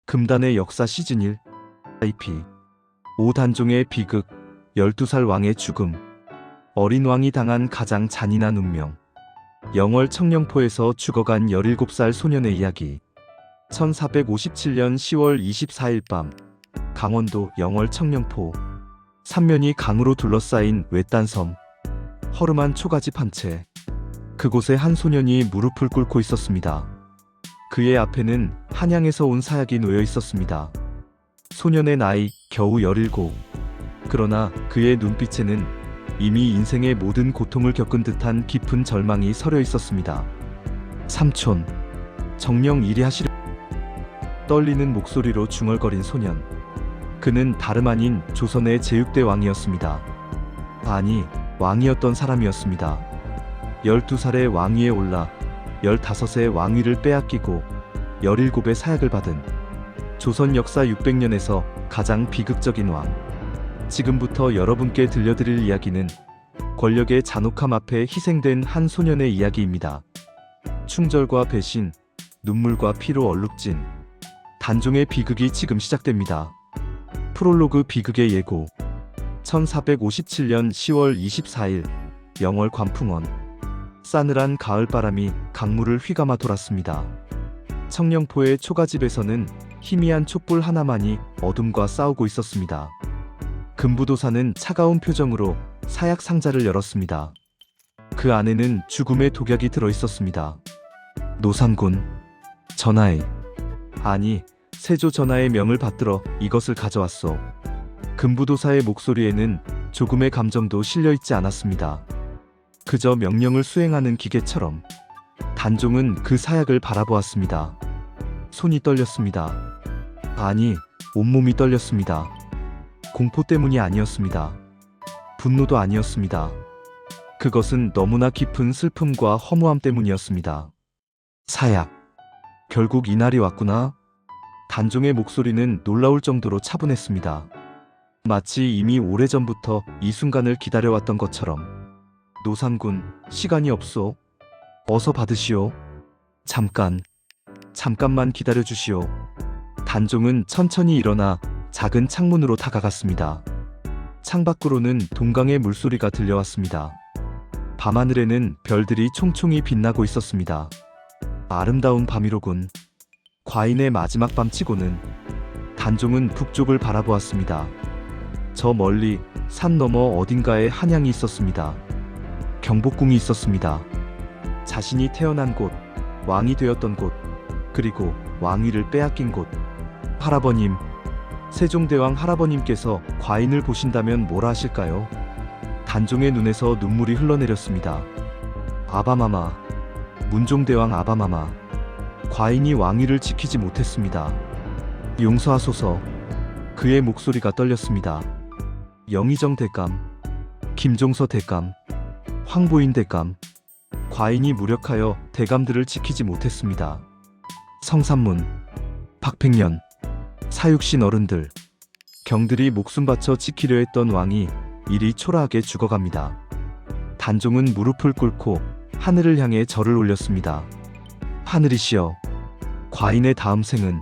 금단의 역사 시즌 1 IP 오단종의 비극 12살 왕의 죽음 어린 왕이 당한 가장 잔인한 운명 영월 청령포에서 죽어간 17살 소년의 이야기 1457년 10월 24일 밤 강원도 영월 청령포 삼면이 강으로 둘러싸인 외딴 섬 허름한 초가집 한 채 그곳에 한 소년이 무릎을 꿇고 있었습니다. 그의 앞에는 한양에서 온 사약이 놓여 있었습니다. 소년의 나이 겨우 17. 그러나 그의 눈빛에는 이미 인생의 모든 고통을 겪은 듯한 깊은 절망이 서려 있었습니다. 삼촌, 정령 이리 하시려. 떨리는 목소리로 중얼거린 소년. 그는 다름 아닌 조선의 제6대 왕이었습니다. 아니, 왕이었던 사람이었습니다. 12살의 왕위에 올라 15세 왕위를 빼앗기고 17의 사약을 받은 조선 역사 600년에서 가장 비극적인 왕. 지금부터 여러분께 들려드릴 이야기는 권력의 잔혹함 앞에 희생된 한 소년의 이야기입니다. 충절과 배신, 눈물과 피로 얼룩진 단종의 비극이 지금 시작됩니다. 프롤로그 비극의 예고 1457년 10월 24일 영월 관풍원 싸늘한 가을바람이 강물을 휘감아 돌았습니다. 청령포의 초가집에서는 희미한 촛불 하나만이 어둠과 싸우고 있었습니다. 금부도사는 차가운 표정으로 사약 상자를 열었습니다. 그 안에는 죽음의 독약이 들어있었습니다. 노상군, 전하의, 아니, 세조 전하의 명을 받들어 이것을 가져왔소. 금부도사의 목소리에는 조금의 감정도 실려있지 않았습니다. 그저 명령을 수행하는 기계처럼 단종은 그 사약을 바라보았습니다. 손이 떨렸습니다. 아니, 온몸이 떨렸습니다. 공포 때문이 아니었습니다. 분노도 아니었습니다. 그것은 너무나 깊은 슬픔과 허무함 때문이었습니다. 사약. 결국 이날이 왔구나. 단종의 목소리는 놀라울 정도로 차분했습니다. 마치 이미 오래전부터 이 순간을 기다려왔던 것처럼. 노상군, 시간이 없소. 어서 받으시오. 잠깐만 기다려주시오. 단종은 천천히 일어나 작은 창문으로 다가갔습니다. 창밖으로는 동강의 물소리가 들려왔습니다. 밤하늘에는 별들이 총총히 빛나고 있었습니다. 아름다운 밤이로군. 과인의 마지막 밤치고는. 단종은 북쪽을 바라보았습니다. 저 멀리 산 너머 어딘가에 한양이 있었습니다. 경복궁이 있었습니다. 자신이 태어난 곳, 왕이 되었던 곳, 그리고 왕위를 빼앗긴 곳. 할아버님, 세종대왕 할아버님께서 과인을 보신다면 뭐라 하실까요? 단종의 눈에서 눈물이 흘러내렸습니다. 아바마마, 문종대왕 아바마마, 과인이 왕위를 지키지 못했습니다. 용서하소서. 그의 목소리가 떨렸습니다. 영의정 대감, 김종서 대감, 황보인 대감, 과인이 무력하여 대감들을 지키지 못했습니다. 성삼문, 박팽년, 사육신 어른들, 경들이 목숨 바쳐 지키려 했던 왕이 이리 초라하게 죽어갑니다. 단종은 무릎을 꿇고 하늘을 향해 절을 올렸습니다. 하늘이시여, 과인의 다음 생은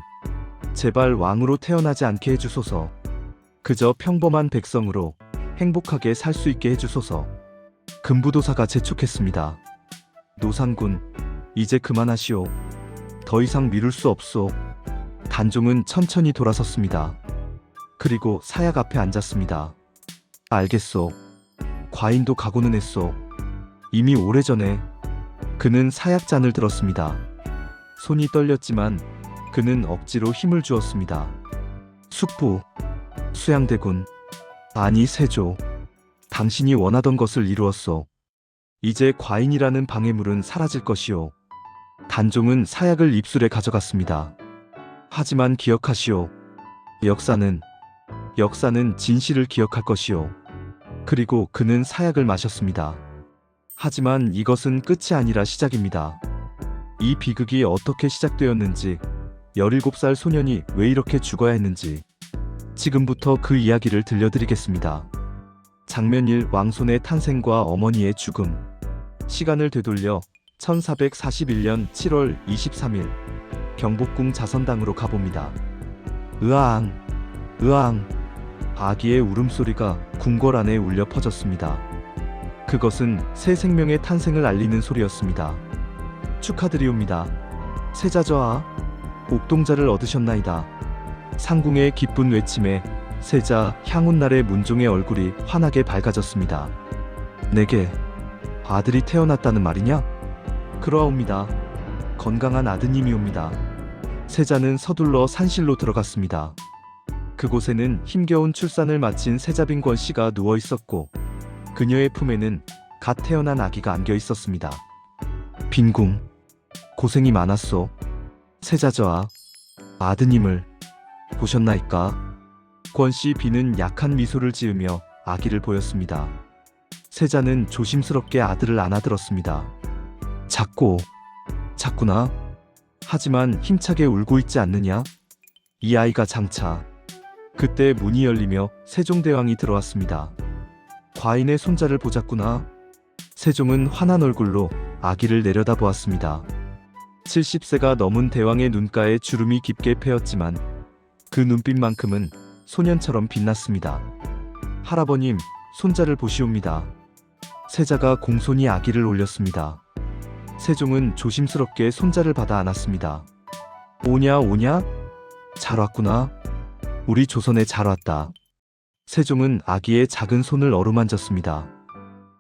제발 왕으로 태어나지 않게 해주소서. 그저 평범한 백성으로 행복하게 살 수 있게 해주소서. 금부도사가 재촉했습니다. 노상군, 이제 그만하시오. 더 이상 미룰 수 없소. 단종은 천천히 돌아섰습니다. 그리고 사약 앞에 앉았습니다. 알겠소. 과인도 각오는 했소. 이미 오래전에. 그는 사약잔을 들었습니다. 손이 떨렸지만 그는 억지로 힘을 주었습니다. 숙부, 수양대군, 아니 세조. 당신이 원하던 것을 이루었소. 이제 과인이라는 방해물은 사라질 것이오. 단종은 사약을 입술에 가져갔습니다. 하지만 기억하시오. 역사는 진실을 기억할 것이오. 그리고 그는 사약을 마셨습니다. 하지만 이것은 끝이 아니라 시작입니다. 이 비극이 어떻게 시작되었는지, 17살 소년이 왜 이렇게 죽어야 했는지, 지금부터 그 이야기를 들려드리겠습니다. 장면 1 왕손의 탄생과 어머니의 죽음. 시간을 되돌려 1441년 7월 23일 경복궁 자선당으로 가봅니다. 으아앙, 으아앙. 아기의 울음소리가 궁궐 안에 울려 퍼졌습니다. 그것은 새 생명의 탄생을 알리는 소리였습니다. 축하드리옵니다. 세자저하, 옥동자를 얻으셨나이다. 상궁의 기쁜 외침에 세자 향운날의 문종의 얼굴이 환하게 밝아졌습니다. 내게 아들이 태어났다는 말이냐? 그러하옵니다. 건강한 아드님이옵니다. 세자는 서둘러 산실로 들어갔습니다. 그곳에는 힘겨운 출산을 마친 세자빈권 씨가 누워 있었고 그녀의 품에는 갓 태어난 아기가 안겨 있었습니다. 빈궁, 고생이 많았소. 세자저하, 아드님을 보셨나이까? 권씨 비는 약한 미소를 지으며 아기를 보였습니다. 세자는 조심스럽게 아들을 안아들었습니다. 작구나. 하지만 힘차게 울고 있지 않느냐? 이 아이가 장차. 그때 문이 열리며 세종대왕이 들어왔습니다. 과인의 손자를 보자꾸나. 세종은 환한 얼굴로 아기를 내려다보았습니다. 70세가 넘은 대왕의 눈가에 주름이 깊게 패였지만 그 눈빛만큼은 소년처럼 빛났습니다. 할아버님, 손자를 보시옵니다. 세자가 공손히 아기를 올렸습니다. 세종은 조심스럽게 손자를 받아 안았습니다. 오냐? 잘 왔구나. 우리 조선에 잘 왔다. 세종은 아기의 작은 손을 어루만졌습니다.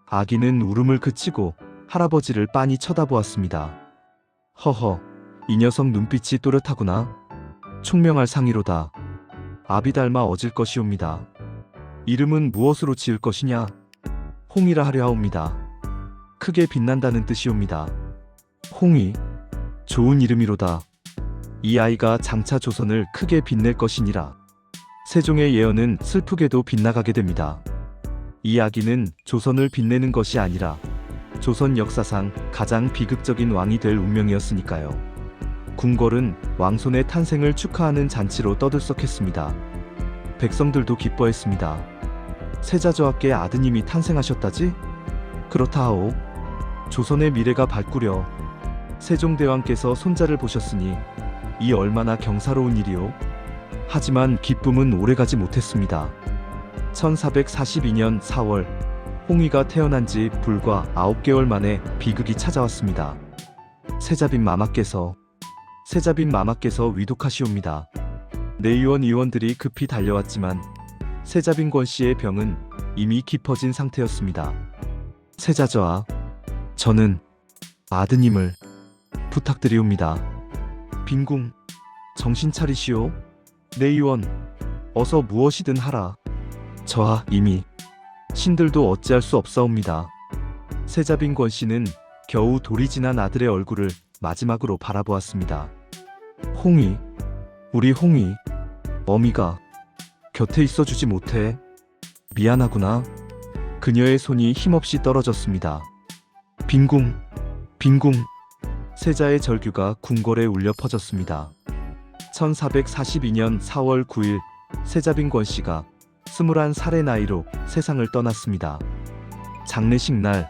아기는 울음을 그치고 할아버지를 빤히 쳐다보았습니다. 허허, 이 녀석 눈빛이 또렷하구나. 총명할 상이로다. 아비 닮아 어질 것이옵니다. 이름은 무엇으로 지을 것이냐? 홍이라 하려 하옵니다. 크게 빛난다는 뜻이옵니다. 홍이, 좋은 이름이로다. 이 아이가 장차 조선을 크게 빛낼 것이니라. 세종의 예언은 슬프게도 빗나가게 됩니다. 이 아기는 조선을 빛내는 것이 아니라 조선 역사상 가장 비극적인 왕이 될 운명이었으니까요. 궁궐은 왕손의 탄생을 축하하는 잔치로 떠들썩했습니다. 백성들도 기뻐했습니다. 세자저하께 아드님이 탄생하셨다지? 그렇다하오. 조선의 미래가 밝구려. 세종대왕께서 손자를 보셨으니 이 얼마나 경사로운 일이오. 하지만 기쁨은 오래가지 못했습니다. 1442년 4월 홍위가 태어난 지 불과 9개월 만에 비극이 찾아왔습니다. 세자빈 마마께서 위독하시옵니다. 내의원 의원들이 급히 달려왔지만 세자빈권 씨의 병은 이미 깊어진 상태였습니다. 세자저하, 저는 아드님을 부탁드리옵니다. 빈궁, 정신 차리시오. 내의원, 어서 무엇이든 하라. 저하 이미 신들도 어찌할 수 없사옵니다. 세자빈권 씨는 겨우 돌이 지난 아들의 얼굴을 마지막으로 바라보았습니다. 홍이, 우리 홍이, 어미가 곁에 있어주지 못해. 미안하구나. 그녀의 손이 힘없이 떨어졌습니다. 빈궁. 세자의 절규가 궁궐에 울려 퍼졌습니다. 1442년 4월 9일 세자빈권 씨가 21살의 나이로 세상을 떠났습니다. 장례식 날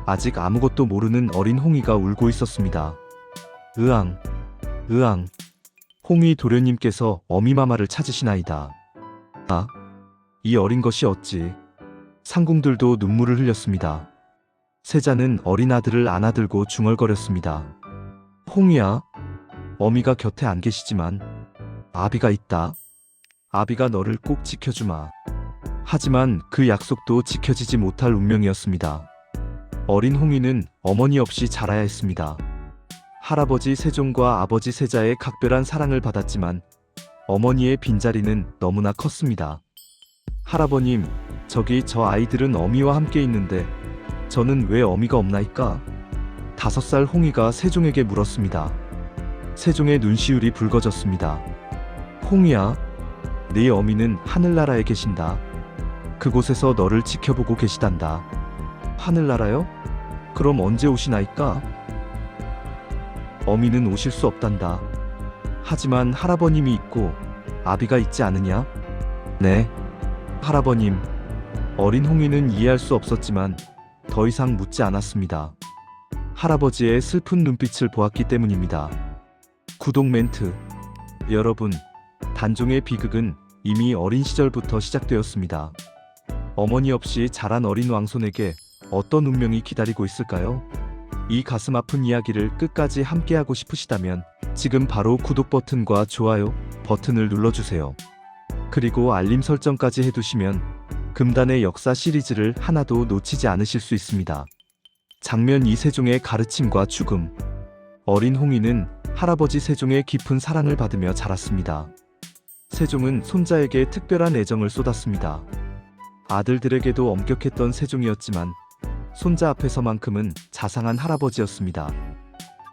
아직 아무것도 모르는 어린 홍이가 울고 있었습니다. 으앙. 홍이 도련님께서 어미마마를 찾으시나이다. 아, 이 어린 것이 어찌. 상궁들도 눈물을 흘렸습니다. 세자는 어린 아들을 안아들고 중얼거렸습니다. 홍이야, 어미가 곁에 안 계시지만 아비가 있다. 아비가 너를 꼭 지켜주마. 하지만 그 약속도 지켜지지 못할 운명이었습니다. 어린 홍이는 어머니 없이 자라야 했습니다. 할아버지 세종과 아버지 세자의 각별한 사랑을 받았지만 어머니의 빈자리는 너무나 컸습니다. 할아버님, 저기 저 아이들은 어미와 함께 있는데 저는 왜 어미가 없나이까? 5살 홍이가 세종에게 물었습니다. 세종의 눈시울이 붉어졌습니다. 홍이야, 네 어미는 하늘나라에 계신다. 그곳에서 너를 지켜보고 계시단다. 하늘나라요? 그럼 언제 오시나이까? 어미는 오실 수 없단다. 하지만 할아버님이 있고 아비가 있지 않으냐? 네, 할아버님. 어린 홍이는 이해할 수 없었지만 더 이상 묻지 않았습니다. 할아버지의 슬픈 눈빛을 보았기 때문입니다. 구독 멘트. 여러분, 단종의 비극은 이미 어린 시절부터 시작되었습니다. 어머니 없이 자란 어린 왕손에게 어떤 운명이 기다리고 있을까요? 이 가슴 아픈 이야기를 끝까지 함께하고 싶으시다면 지금 바로 구독 버튼과 좋아요 버튼을 눌러주세요. 그리고 알림 설정까지 해두시면 금단의 역사 시리즈를 하나도 놓치지 않으실 수 있습니다. 장면 2. 세종의 가르침과 죽음. 어린 홍희는 할아버지 세종의 깊은 사랑을 받으며 자랐습니다. 세종은 손자에게 특별한 애정을 쏟았습니다. 아들들에게도 엄격했던 세종이었지만 손자 앞에서만큼은 자상한 할아버지였습니다.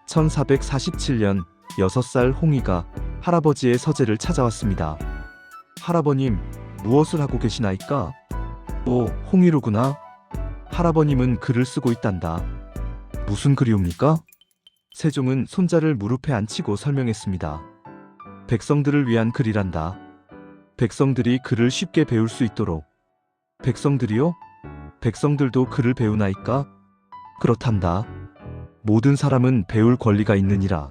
1447년 6살 홍희가 할아버지의 서재를 찾아왔습니다. 할아버님, 무엇을 하고 계시나이까? 오, 홍희로구나. 할아버님은 글을 쓰고 있단다. 무슨 글이옵니까? 세종은 손자를 무릎에 앉히고 설명했습니다. 백성들을 위한 글이란다. 백성들이 글을 쉽게 배울 수 있도록. 백성들이요? 백성들도 글을 배우나이까? 그렇단다. 모든 사람은 배울 권리가 있느니라.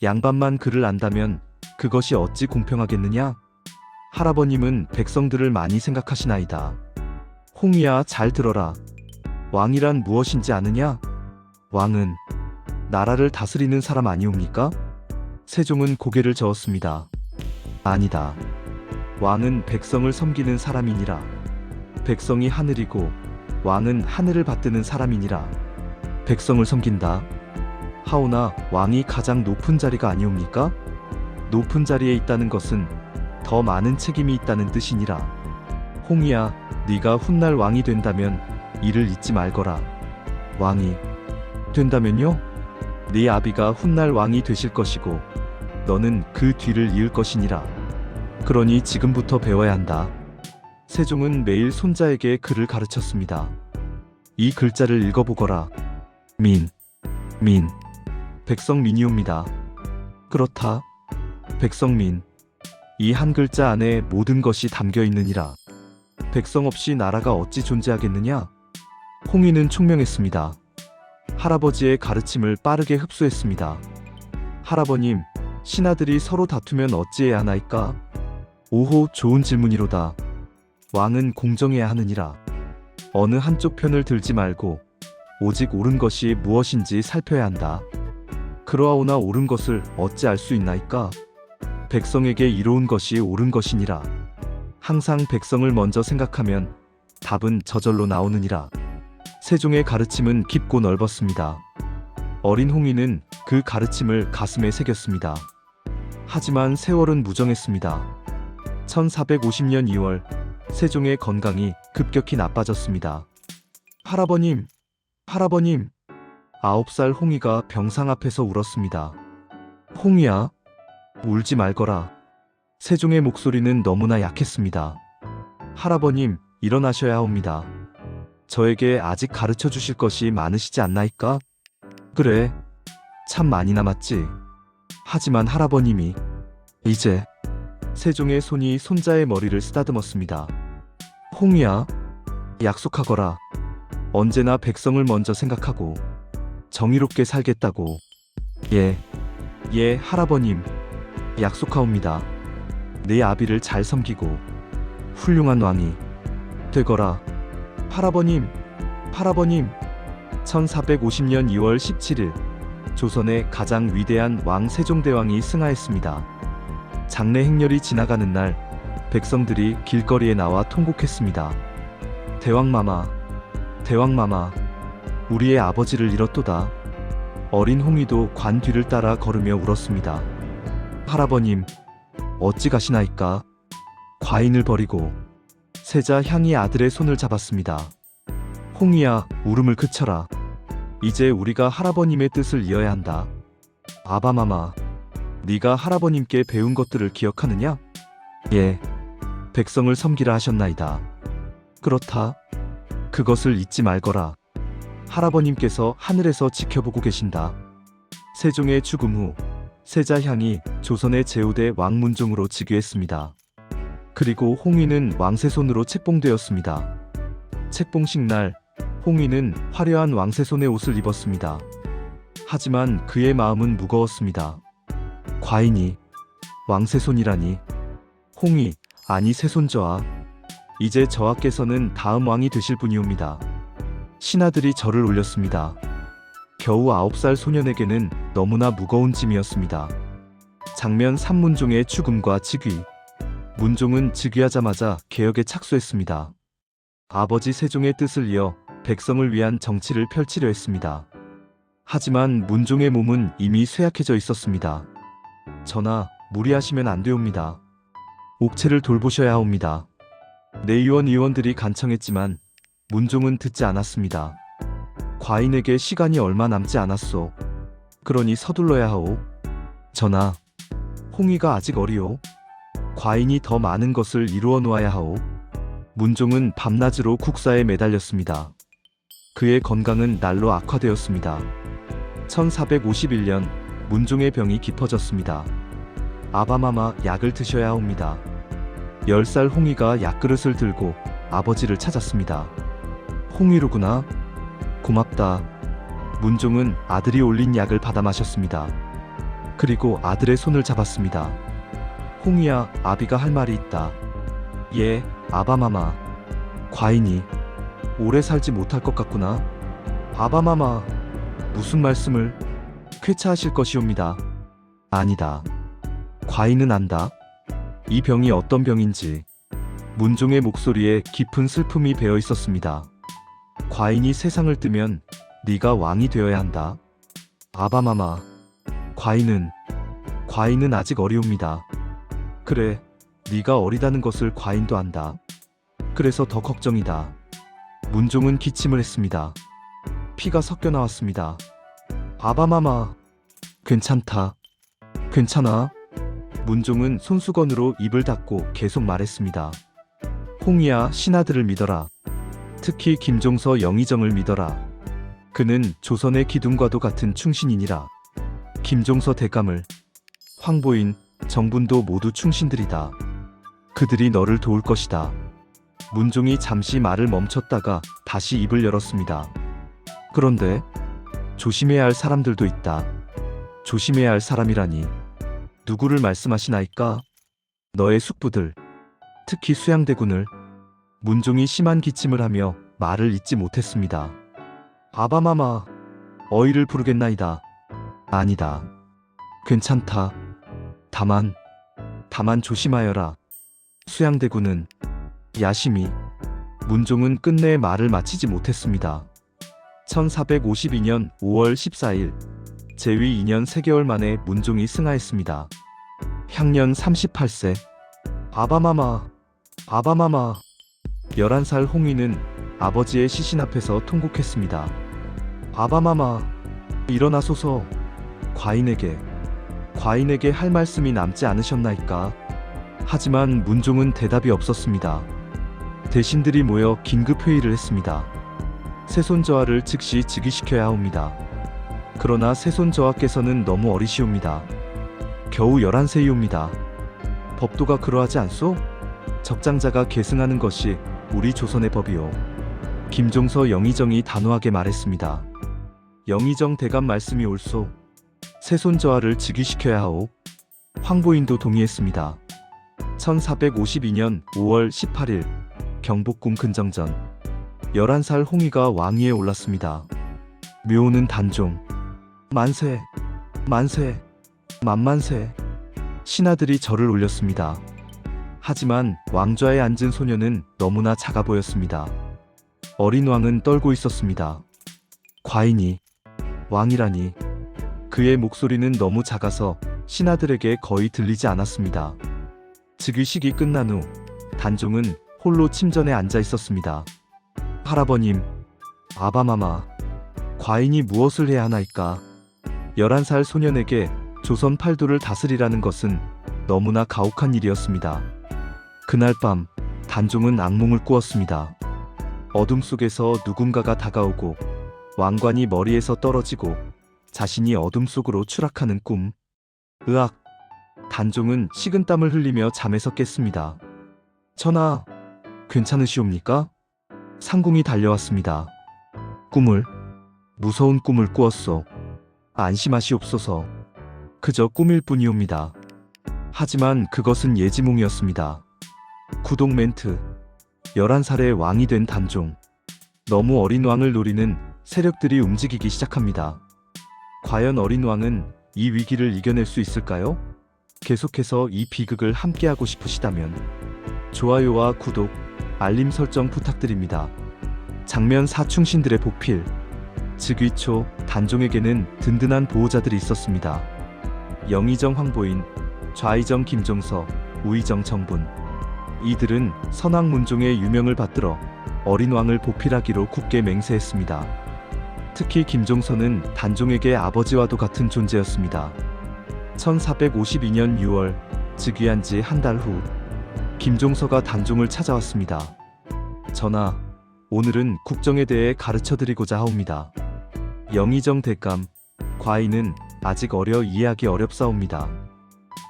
양반만 글을 안다면 그것이 어찌 공평하겠느냐? 할아버님은 백성들을 많이 생각하시나이다. 홍희야, 잘 들어라. 왕이란 무엇인지 아느냐? 왕은 나라를 다스리는 사람 아니옵니까? 세종은 고개를 저었습니다. 아니다. 왕은 백성을 섬기는 사람이니라. 백성이 하늘이고 왕은 하늘을 받드는 사람이니라. 백성을 섬긴다. 하오나 왕이 가장 높은 자리가 아니옵니까? 높은 자리에 있다는 것은 더 많은 책임이 있다는 뜻이니라. 홍희야, 네가 훗날 왕이 된다면 이를 잊지 말거라. 왕이 된다면요? 네 아비가 훗날 왕이 되실 것이고 너는 그 뒤를 이을 것이니라. 그러니 지금부터 배워야 한다. 세종은 매일 손자에게 글을 가르쳤습니다. 이 글자를 읽어보거라. 민. 백성민이옵니다. 그렇다. 백성민. 이 한 글자 안에 모든 것이 담겨 있느니라. 백성 없이 나라가 어찌 존재하겠느냐? 홍희는 총명했습니다. 할아버지의 가르침을 빠르게 흡수했습니다. 할아버님, 신하들이 서로 다투면 어찌해야 하나이까? 오호, 좋은 질문이로다. 왕은 공정해야 하느니라. 어느 한쪽 편을 들지 말고 오직 옳은 것이 무엇인지 살펴야 한다. 그러하오나 옳은 것을 어찌 알 수 있나이까? 백성에게 이로운 것이 옳은 것이니라. 항상 백성을 먼저 생각하면 답은 저절로 나오느니라. 세종의 가르침은 깊고 넓었습니다. 어린 홍희는 그 가르침을 가슴에 새겼습니다. 하지만 세월은 무정했습니다. 1450년 2월 세종의 건강이 급격히 나빠졌습니다. 할아버님, 9살 홍희가 병상 앞에서 울었습니다. 홍희야, 울지 말거라. 세종의 목소리는 너무나 약했습니다. 할아버님, 일어나셔야 합니다. 저에게 아직 가르쳐 주실 것이 많으시지 않나이까? 그래, 참 많이 남았지. 하지만 할아버님이 이제. 세종의 손이 손자의 머리를 쓰다듬었습니다. 홍희야, 약속하거라. 언제나 백성을 먼저 생각하고 정의롭게 살겠다고. 예, 할아버님. 약속하옵니다. 내 아비를 잘 섬기고 훌륭한 왕이 되거라. 할아버님. 1450년 2월 17일 조선의 가장 위대한 왕 세종대왕이 승하했습니다. 장례 행렬이 지나가는 날 백성들이 길거리에 나와 통곡했습니다. 대왕마마, 우리의 아버지를 잃었도다. 어린 홍희도 관 뒤를 따라 걸으며 울었습니다. 할아버님, 어찌 가시나이까? 과인을 버리고. 세자 향이 아들의 손을 잡았습니다. 홍희야, 울음을 그쳐라. 이제 우리가 할아버님의 뜻을 이어야 한다. 아바마마, 네가 할아버님께 배운 것들을 기억하느냐? 예, 백성을 섬기라 하셨나이다. 그렇다. 그것을 잊지 말거라. 할아버님께서 하늘에서 지켜보고 계신다. 세종의 죽음 후 세자향이 조선의 제5대 왕문종으로 즉위했습니다. 그리고 홍희는 왕세손으로 책봉되었습니다. 책봉식 날 홍희는 화려한 왕세손의 옷을 입었습니다. 하지만 그의 마음은 무거웠습니다. 과인이 왕세손이라니. 홍이, 아니 세손저하. 이제 저하께서는 다음 왕이 되실 분이옵니다. 신하들이 절을 올렸습니다. 겨우 9살 소년에게는 너무나 무거운 짐이었습니다. 장면 3. 문종의 죽음과 즉위. 문종은 즉위하자마자 개혁에 착수했습니다. 아버지 세종의 뜻을 이어 백성을 위한 정치를 펼치려 했습니다. 하지만 문종의 몸은 이미 쇠약해져 있었습니다. 전하, 무리하시면 안 되옵니다. 옥체를 돌보셔야 하옵니다. 내의원 의원들이 간청했지만 문종은 듣지 않았습니다. 과인에게 시간이 얼마 남지 않았소. 그러니 서둘러야 하오. 전하, 홍의가 아직 어리오. 과인이 더 많은 것을 이루어 놓아야 하오. 문종은 밤낮으로 국사에 매달렸습니다. 그의 건강은 날로 악화되었습니다. 1451년 문종의 병이 깊어졌습니다. 아바마마, 약을 드셔야 합니다. 10살 홍의가 약그릇을 들고 아버지를 찾았습니다. 홍의로구나. 고맙다. 문종은 아들이 올린 약을 받아 마셨습니다. 그리고 아들의 손을 잡았습니다. 홍의야, 아비가 할 말이 있다. 예, 아바마마. 과인이 오래 살지 못할 것 같구나. 아바마마, 무슨 말씀을? 쾌차하실 것이옵니다. 아니다. 과인은 안다. 이 병이 어떤 병인지. 문종의 목소리에 깊은 슬픔이 배어 있었습니다. 과인이 세상을 뜨면 네가 왕이 되어야 한다. 아바마마, 과인은 아직 어리옵니다. 그래, 네가 어리다는 것을 과인도 안다. 그래서 더 걱정이다. 문종은 기침을 했습니다. 피가 섞여 나왔습니다. 아바마마, 괜찮다. 괜찮아. 문종은 손수건으로 입을 닫고 계속 말했습니다. 홍의야, 신하들을 믿어라. 특히 김종서 영의정을 믿어라. 그는 조선의 기둥과도 같은 충신이니라. 김종서 대감을, 황보인, 정분도 모두 충신들이다. 그들이 너를 도울 것이다. 문종이 잠시 말을 멈췄다가 다시 입을 열었습니다. 그런데 조심해야 할 사람들도 있다. 조심해야 할 사람이라니 누구를 말씀하시나이까? 너의 숙부들, 특히 수양대군을. 문종이 심한 기침을 하며 말을 잇지 못했습니다. 아바마마, 어이를 부르겠나이다. 아니다. 괜찮다. 다만 조심하여라. 수양대군은. 야심이. 문종은 끝내 말을 마치지 못했습니다. 1452년 5월 14일 제위 2년 3개월 만에 문종이 승하했습니다. 향년 38세. 아바마마, 11살 홍의는 아버지의 시신 앞에서 통곡했습니다. 아바마마, 일어나소서. 과인에게 할 말씀이 남지 않으셨나이까? 하지만 문종은 대답이 없었습니다. 대신들이 모여 긴급 회의를 했습니다. 세손저하를 즉시 즉위시켜야 합니다. 그러나 세손저하께서는 너무 어리시옵니다. 겨우 11세이옵니다. 법도가 그러하지 않소? 적장자가 계승하는 것이 우리 조선의 법이오. 김종서 영의정이 단호하게 말했습니다. 영의정 대감 말씀이 옳소. 세손저하를 즉위시켜야 하오. 황보인도 동의했습니다. 1452년 5월 18일 경복궁 근정전 11살 홍의가 왕위에 올랐습니다. 묘는 단종. 만세, 만만세. 신하들이 절을 올렸습니다. 하지만 왕좌에 앉은 소녀는 너무나 작아 보였습니다. 어린 왕은 떨고 있었습니다. 과인이 왕이라니. 그의 목소리는 너무 작아서 신하들에게 거의 들리지 않았습니다. 즉위식이 끝난 후 단종은 홀로 침전에 앉아 있었습니다. 할아버님, 아바마마, 과인이 무엇을 해야 하나이까? 11살 소년에게 조선 팔도를 다스리라는 것은 너무나 가혹한 일이었습니다. 그날 밤 단종은 악몽을 꾸었습니다. 어둠 속에서 누군가가 다가오고 왕관이 머리에서 떨어지고 자신이 어둠 속으로 추락하는 꿈. 으악! 단종은 식은땀을 흘리며 잠에서 깼습니다. 전하, 괜찮으시옵니까? 상궁이 달려왔습니다. 무서운 꿈을 꾸었소. 안심하시옵소서. 그저 꿈일 뿐이옵니다. 하지만 그것은 예지몽이었습니다. 구독 멘트. 11살에 왕이 된 단종. 너무 어린 왕을 노리는 세력들이 움직이기 시작합니다. 과연 어린 왕은 이 위기를 이겨낼 수 있을까요? 계속해서 이 비극을 함께하고 싶으시다면 좋아요와 구독, 알림 설정 부탁드립니다. 장면 사충신들의 보필. 즉위초 단종에게는 든든한 보호자들이 있었습니다. 영의정 황보인, 좌의정 김종서, 우의정 정분. 이들은 선왕문종의 유명을 받들어 어린 왕을 보필하기로 굳게 맹세했습니다. 특히 김종서는 단종에게 아버지와도 같은 존재였습니다. 1452년 6월 즉위한 지 한 달 후 김종서가 단종을 찾아왔습니다. 전하, 오늘은 국정에 대해 가르쳐드리고자 하옵니다. 영의정 대감, 과인은 아직 어려 이해하기 어렵사옵니다.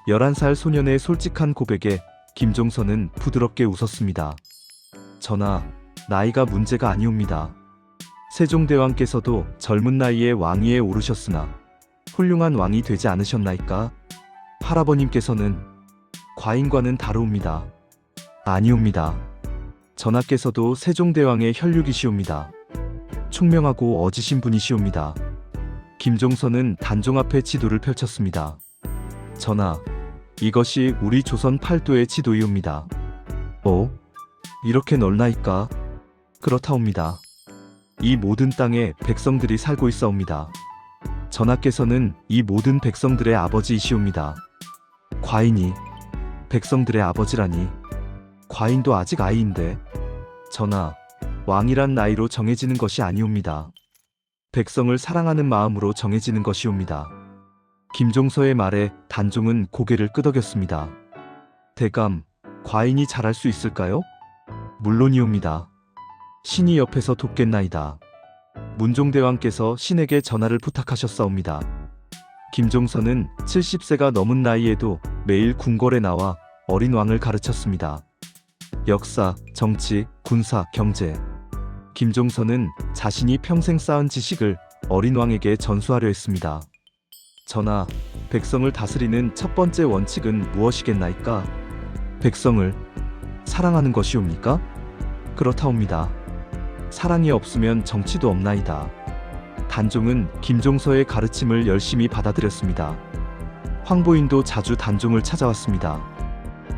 11살 소년의 솔직한 고백에 김종서는 부드럽게 웃었습니다. 전하, 나이가 문제가 아니옵니다. 세종대왕께서도 젊은 나이에 왕위에 오르셨으나 훌륭한 왕이 되지 않으셨나이까? 할아버님께서는 과인과는 다르옵니다. 아니옵니다. 전하께서도 세종대왕의 혈육이시옵니다. 총명하고 어지신 분이시옵니다. 김종서는 단종 앞에 지도를 펼쳤습니다. 전하, 이것이 우리 조선 팔도의 지도이옵니다. 이렇게 넓나이까? 그렇다옵니다. 이 모든 땅에 백성들이 살고 있사옵니다. 전하께서는 이 모든 백성들의 아버지이시옵니다. 과인이 백성들의 아버지라니. 과인도 아직 아이인데. 전하, 왕이란 나이로 정해지는 것이 아니옵니다. 백성을 사랑하는 마음으로 정해지는 것이옵니다. 김종서의 말에 단종은 고개를 끄덕였습니다. 대감, 과인이 잘할 수 있을까요? 물론이옵니다. 신이 옆에서 돕겠나이다. 문종대왕께서 신에게 전하를 부탁하셨사옵니다. 김종서는 70세가 넘은 나이에도 매일 궁궐에 나와 어린 왕을 가르쳤습니다. 역사, 정치, 군사, 경제. 김종서는 자신이 평생 쌓은 지식을 어린 왕에게 전수하려 했습니다. 전하, 백성을 다스리는 첫 번째 원칙은 무엇이겠나이까? 백성을 사랑하는 것이옵니까? 그렇다옵니다. 사랑이 없으면 정치도 없나이다. 단종은 김종서의 가르침을 열심히 받아들였습니다. 황보인도 자주 단종을 찾아왔습니다.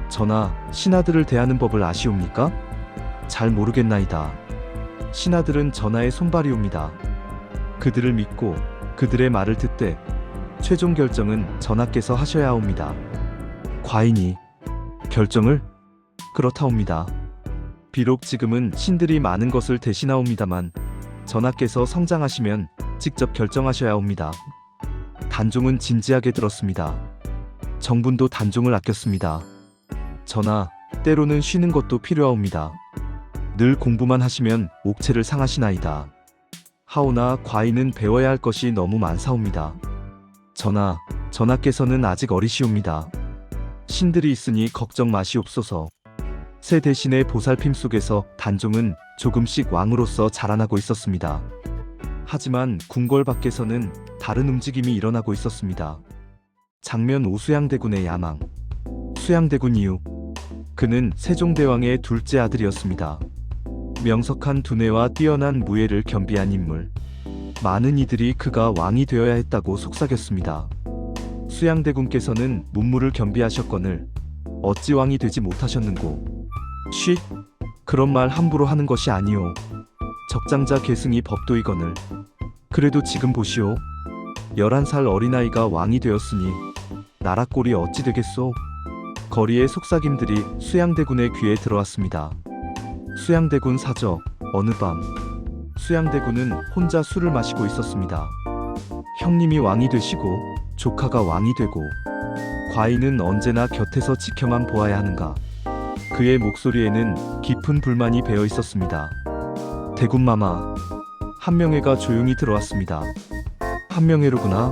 전하, 신하들을 대하는 법을 아시옵니까? 잘 모르겠나이다. 신하들은 전하의 손발이옵니다. 그들을 믿고 그들의 말을 듣되 최종 결정은 전하께서 하셔야 하옵니다. 과인이 결정을? 그렇다옵니다. 비록 지금은 신들이 많은 것을 대신하옵니다만 전하께서 성장하시면 직접 결정하셔야 합니다. 단종은 진지하게 들었습니다. 정분도 단종을 아꼈습니다. 전하, 때로는 쉬는 것도 필요하옵니다. 늘 공부만 하시면 옥체를 상하시나이다. 하오나 과인은 배워야 할 것이 너무 많사옵니다. 전하, 전하께서는 아직 어리시옵니다. 신들이 있으니 걱정 마시옵소서. 새 대신의 보살핌 속에서 단종은 조금씩 왕으로서 자라나고 있었습니다. 하지만 궁궐 밖에서는 다른 움직임이 일어나고 있었습니다. 장면 5. 수양대군의 야망. 수양대군 이후 그는 세종대왕의 둘째 아들이었습니다. 명석한 두뇌와 뛰어난 무예를 겸비한 인물. 많은 이들이 그가 왕이 되어야 했다고 속삭였습니다. 수양대군께서는 문무를 겸비하셨거늘 어찌 왕이 되지 못하셨는고. 쉿! 그런 말 함부로 하는 것이 아니오. 적장자 계승이 법도이거늘. 그래도 지금 보시오. 11살 어린아이가 왕이 되었으니 나라 꼴이 어찌 되겠소? 거리의 속삭임들이 수양대군의 귀에 들어왔습니다. 수양대군 사저. 어느 밤 수양대군은 혼자 술을 마시고 있었습니다. 형님이 왕이 되시고 조카가 왕이 되고 과인은 언제나 곁에서 지켜만 보아야 하는가. 그의 목소리에는 깊은 불만이 배어 있었습니다. 대군마마. 한명회가 조용히 들어왔습니다. 한명회로구나.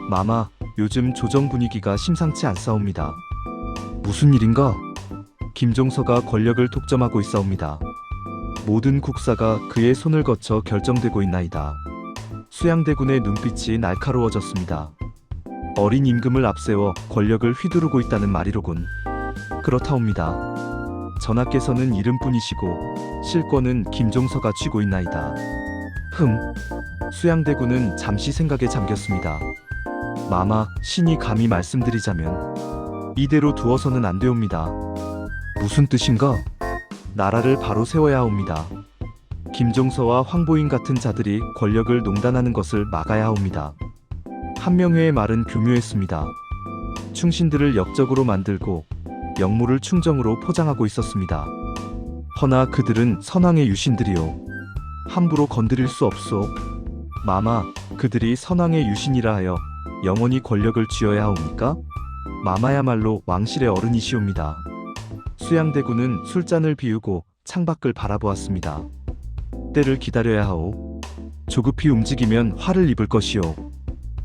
마마, 요즘 조정 분위기가 심상치 않사옵니다. 무슨 일인가? 김종서가 권력을 독점하고 있사옵니다. 모든 국사가 그의 손을 거쳐 결정되고 있나이다. 수양대군의 눈빛이 날카로워졌습니다. 어린 임금을 앞세워 권력을 휘두르고 있다는 말이로군. 그렇다옵니다. 전하께서는 이름뿐이시고 실권은 김종서가 쥐고 있나이다. 수양대군은 잠시 생각에 잠겼습니다. 마마, 신이 감히 말씀드리자면 이대로 두어서는 안 되옵니다. 무슨 뜻인가? 나라를 바로 세워야 하옵니다. 김종서와 황보인 같은 자들이 권력을 농단하는 것을 막아야 하옵니다. 한명회의 말은 교묘했습니다. 충신들을 역적으로 만들고 역무를 충정으로 포장하고 있었습니다. 허나 그들은 선왕의 유신들이요. 함부로 건드릴 수 없소. 마마, 그들이 선왕의 유신이라 하여 영원히 권력을 쥐어야 하옵니까? 마마야말로 왕실의 어른이시옵니다. 수양대군은 술잔을 비우고 창밖을 바라보았습니다. 때를 기다려야 하오. 조급히 움직이면 화를 입을 것이오.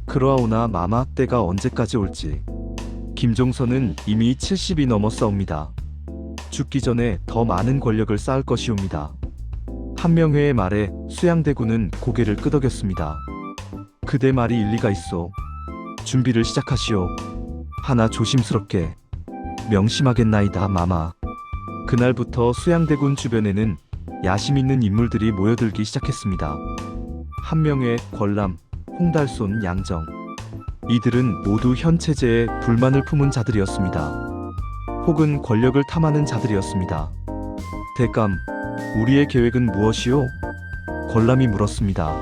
그러하오나 마마, 때가 언제까지 올지. 김종서는 이미 70이 넘었사옵니다. 죽기 전에 더 많은 권력을 쌓을 것이옵니다. 한명회의 말에 수양대군은 고개를 끄덕였습니다. 그대 말이 일리가 있소. 준비를 시작하시오. 하나 조심스럽게. 명심하겠나이다, 마마. 그날부터 수양대군 주변에는 야심 있는 인물들이 모여들기 시작했습니다. 한명회, 권람, 홍달손, 양정. 이들은 모두 현 체제에 불만을 품은 자들이었습니다. 혹은 권력을 탐하는 자들이었습니다. 대감, 우리의 계획은 무엇이오? 권람이 물었습니다.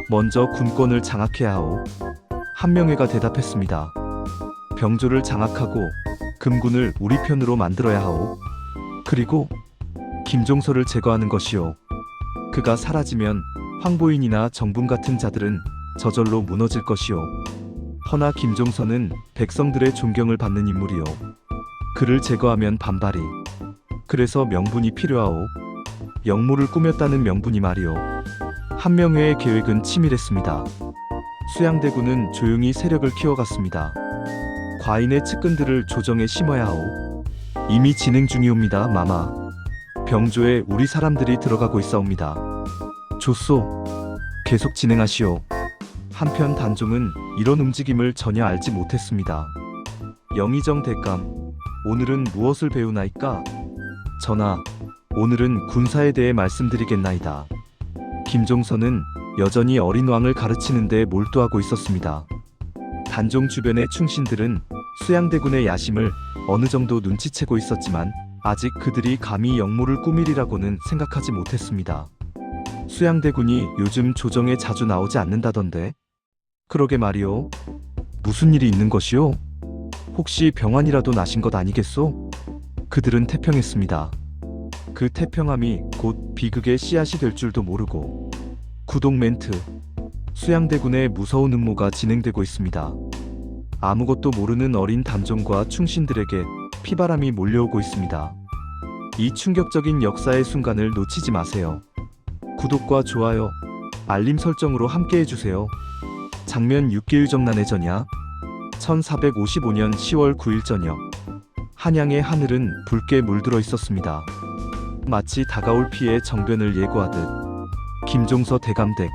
먼저 군권을 장악해야 하오. 한명회가 대답했습니다. 병조를 장악하고 금군을 우리 편으로 만들어야 하오. 그리고 김종서를 제거하는 것이오. 그가 사라지면 황보인이나 정분 같은 자들은 저절로 무너질 것이오. 허나 김종서는 백성들의 존경을 받는 인물이오. 그를 제거하면 반발이. 그래서 명분이 필요하오. 역무를 꾸몄다는 명분이 말이오. 한명회의 계획은 치밀했습니다. 수양대군은 조용히 세력을 키워갔습니다. 과인의 측근들을 조정에 심어야 하오. 이미 진행 중이옵니다, 마마. 병조에 우리 사람들이 들어가고 있사옵니다. 좋소. 계속 진행하시오. 한편 단종은 이런 움직임을 전혀 알지 못했습니다. 영의정 대감, 오늘은 무엇을 배우나이까? 전하, 오늘은 군사에 대해 말씀드리겠나이다. 김종서는 여전히 어린 왕을 가르치는 데 몰두하고 있었습니다. 단종 주변의 충신들은 수양대군의 야심을 어느 정도 눈치채고 있었지만 아직 그들이 감히 역무를 꾸밀이라고는 생각하지 못했습니다. 수양대군이 요즘 조정에 자주 나오지 않는다던데? 그러게 말이오. 무슨 일이 있는 것이오? 혹시 병환이라도 나신 것 아니겠소? 그들은 태평했습니다. 그 태평함이 곧 비극의 씨앗이 될 줄도 모르고. 구독 멘트. 수양대군의 무서운 음모가 진행되고 있습니다. 아무것도 모르는 어린 단종과 충신들에게 피바람이 몰려오고 있습니다. 이 충격적인 역사의 순간을 놓치지 마세요. 구독과 좋아요, 알림 설정으로 함께 해주세요. 장면 6개유정난의 전야. 1455년 10월 9일 저녁. 한양의 하늘은 붉게 물들어 있었습니다. 마치 다가올 피의 정변을 예고하듯. 김종서 대감댁.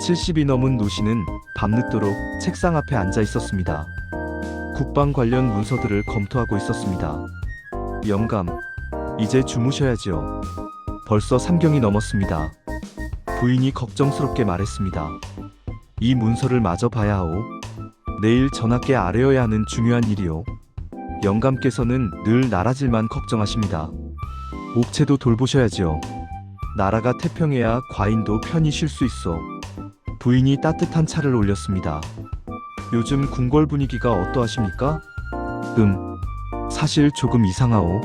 70이 넘은 노신은 밤늦도록 책상 앞에 앉아 있었습니다. 국방 관련 문서들을 검토하고 있었습니다. 영감, 이제 주무셔야지요. 벌써 삼경이 넘었습니다. 부인이 걱정스럽게 말했습니다. 이 문서를 마저 봐야 하오. 내일 전하께 아뢰어야 하는 중요한 일이오. 영감께서는 늘 나라질만 걱정하십니다. 옥체도 돌보셔야지요. 나라가 태평해야 과인도 편히 쉴 수 있어. 부인이 따뜻한 차를 올렸습니다. 요즘 궁궐 분위기가 어떠하십니까? 사실 조금 이상하오.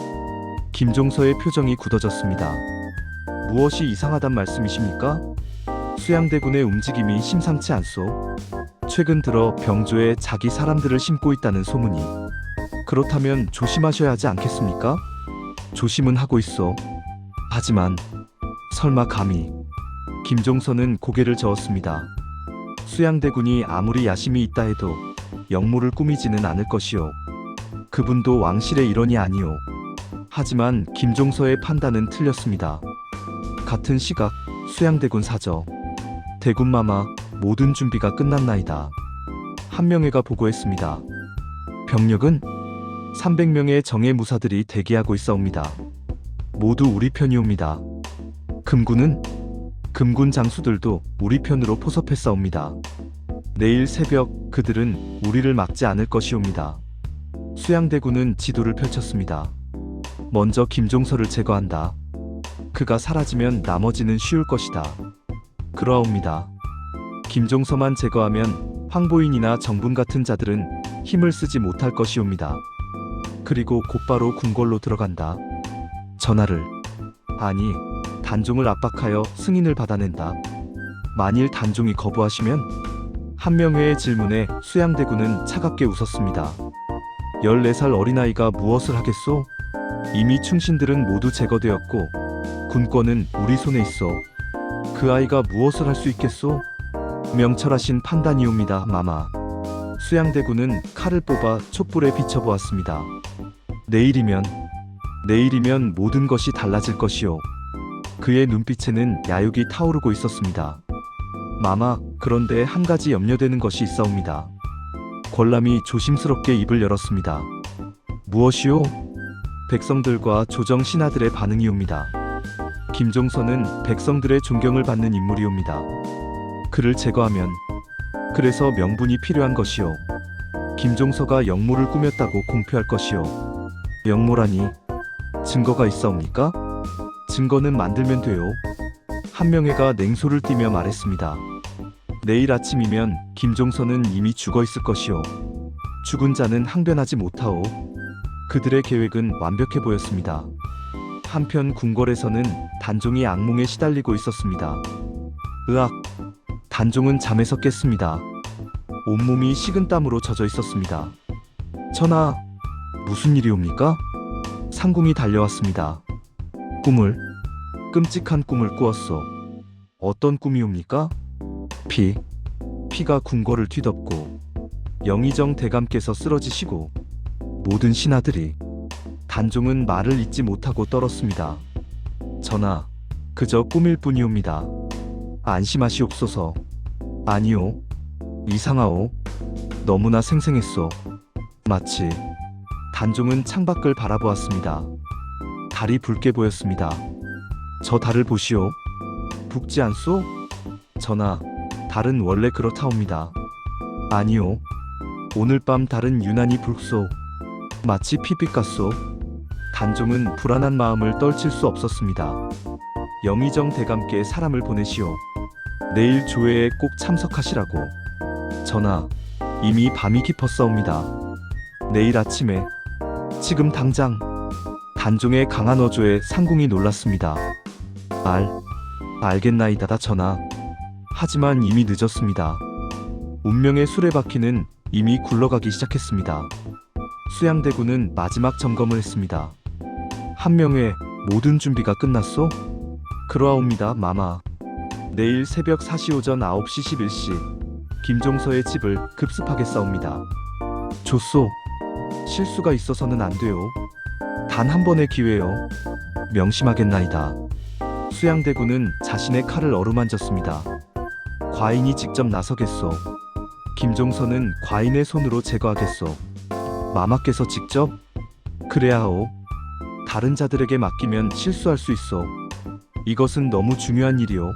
김종서의 표정이 굳어졌습니다. 무엇이 이상하단 말씀이십니까? 수양대군의 움직임이 심상치 않소. 최근 들어 병조에 자기 사람들을 심고 있다는 소문이. 그렇다면 조심하셔야 하지 않겠습니까? 조심은 하고 있어. 하지만 설마 감히. 김종서는 고개를 저었습니다. 수양대군이 아무리 야심이 있다 해도 역무를 꾸미지는 않을 것이오. 그분도 왕실의 일원이 아니오. 하지만 김종서의 판단은 틀렸습니다. 같은 시각 수양대군 사저. 대군마마, 모든 준비가 끝났나이다. 한명회가 보고했습니다. 병력은 300명의 정예 무사들이 대기하고 있어옵니다. 모두 우리 편이옵니다. 금군 장수들도 우리 편으로 포섭했사옵니다. 내일 새벽 그들은 우리를 막지 않을 것이옵니다. 수양대군은 지도를 펼쳤습니다. 먼저 김종서를 제거한다. 그가 사라지면 나머지는 쉬울 것이다. 그러하옵니다. 김종서만 제거하면 황보인이나 정분 같은 자들은 힘을 쓰지 못할 것이옵니다. 그리고 곧바로 궁궐로 들어간다. 전하를, 아니 단종을 압박하여 승인을 받아낸다. 만일 단종이 거부하시면? 한명회의 질문에 수양대군은 차갑게 웃었습니다. 14살 어린아이가 무엇을 하겠소? 이미 충신들은 모두 제거되었고 군권은 우리 손에 있어. 그 아이가 무엇을 할 수 있겠소? 명철하신 판단이옵니다, 마마. 수양대군은 칼을 뽑아 촛불에 비춰보았습니다. 내일이면 모든 것이 달라질 것이오. 그의 눈빛에는 야욕이 타오르고 있었습니다. 마마, 그런데 한 가지 염려되는 것이 있사옵니다. 권람이 조심스럽게 입을 열었습니다. 무엇이오? 백성들과 조정 신하들의 반응이옵니다. 김종서는 백성들의 존경을 받는 인물이옵니다. 그를 제거하면, 그래서 명분이 필요한 것이오. 김종서가 역모를 꾸몄다고 공표할 것이오. 역모라니, 증거가 있사옵니까? 증거는 만들면 돼요. 한명회가 냉소를 띠며 말했습니다. 내일 아침이면 김종서는 이미 죽어 있을 것이오. 죽은 자는 항변하지 못하오. 그들의 계획은 완벽해 보였습니다. 한편 궁궐에서는 단종이 악몽에 시달리고 있었습니다. 으악! 단종은 잠에서 깼습니다. 온몸이 식은땀으로 젖어 있었습니다. 전하, 무슨 일이옵니까? 상궁이 달려왔습니다. 끔찍한 꿈을 꾸었소. 어떤 꿈이옵니까? 피가 궁궐을 뒤덮고 영의정 대감께서 쓰러지시고 모든 신하들이, 단종은 말을 잇지 못하고 떨었습니다. 전하, 그저 꿈일 뿐이옵니다. 안심하시옵소서. 아니오, 이상하오. 너무나 생생했소. 마치 단종은 창밖을 바라보았습니다. 달이 붉게 보였습니다. 저 달을 보시오. 붉지 않소? 전하, 달은 원래 그렇다옵니다. 아니오, 오늘 밤 달은 유난히 붉소. 마치 피빛 같소. 단종은 불안한 마음을 떨칠 수 없었습니다. 영의정 대감께 사람을 보내시오. 내일 조회에 꼭 참석하시라고. 전하, 이미 밤이 깊었사옵니다. 내일 아침에, 지금 당장. 단종의 강한 어조에 상궁이 놀랐습니다. 알겠나이다, 전하. 하지만 이미 늦었습니다. 운명의 수레바퀴는 이미 굴러가기 시작했습니다. 수양대군은 마지막 점검을 했습니다. 한명회, 모든 준비가 끝났소? 그러하옵니다, 마마. 내일 새벽 4시 오전 9시 11시 김종서의 집을 급습하겠사옵니다. 좋소. 실수가 있어서는 안 돼요. 단 한 번의 기회요. 명심하겠나이다. 수양대군은 자신의 칼을 어루만졌습니다. 과인이 직접 나서겠소. 김종서는 과인의 손으로 제거하겠소. 마마께서 직접? 그래야 하오. 다른 자들에게 맡기면 실수할 수 있어. 이것은 너무 중요한 일이오.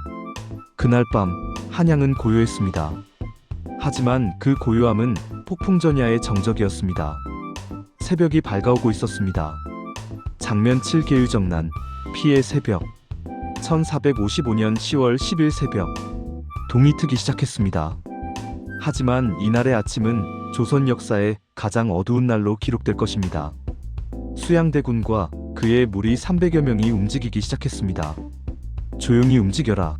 그날 밤 한양은 고요했습니다. 하지만 그 고요함은 폭풍전야의 정적이었습니다. 새벽이 밝아오고 있었습니다. 장면 7계유정난, 피의 새벽. 1455년 10월 10일 새벽. 동이 트기 시작했습니다. 하지만 이날의 아침은 조선 역사의 가장 어두운 날로 기록될 것입니다. 수양대군과 그의 무리 300여 명이 움직이기 시작했습니다. 조용히 움직여라.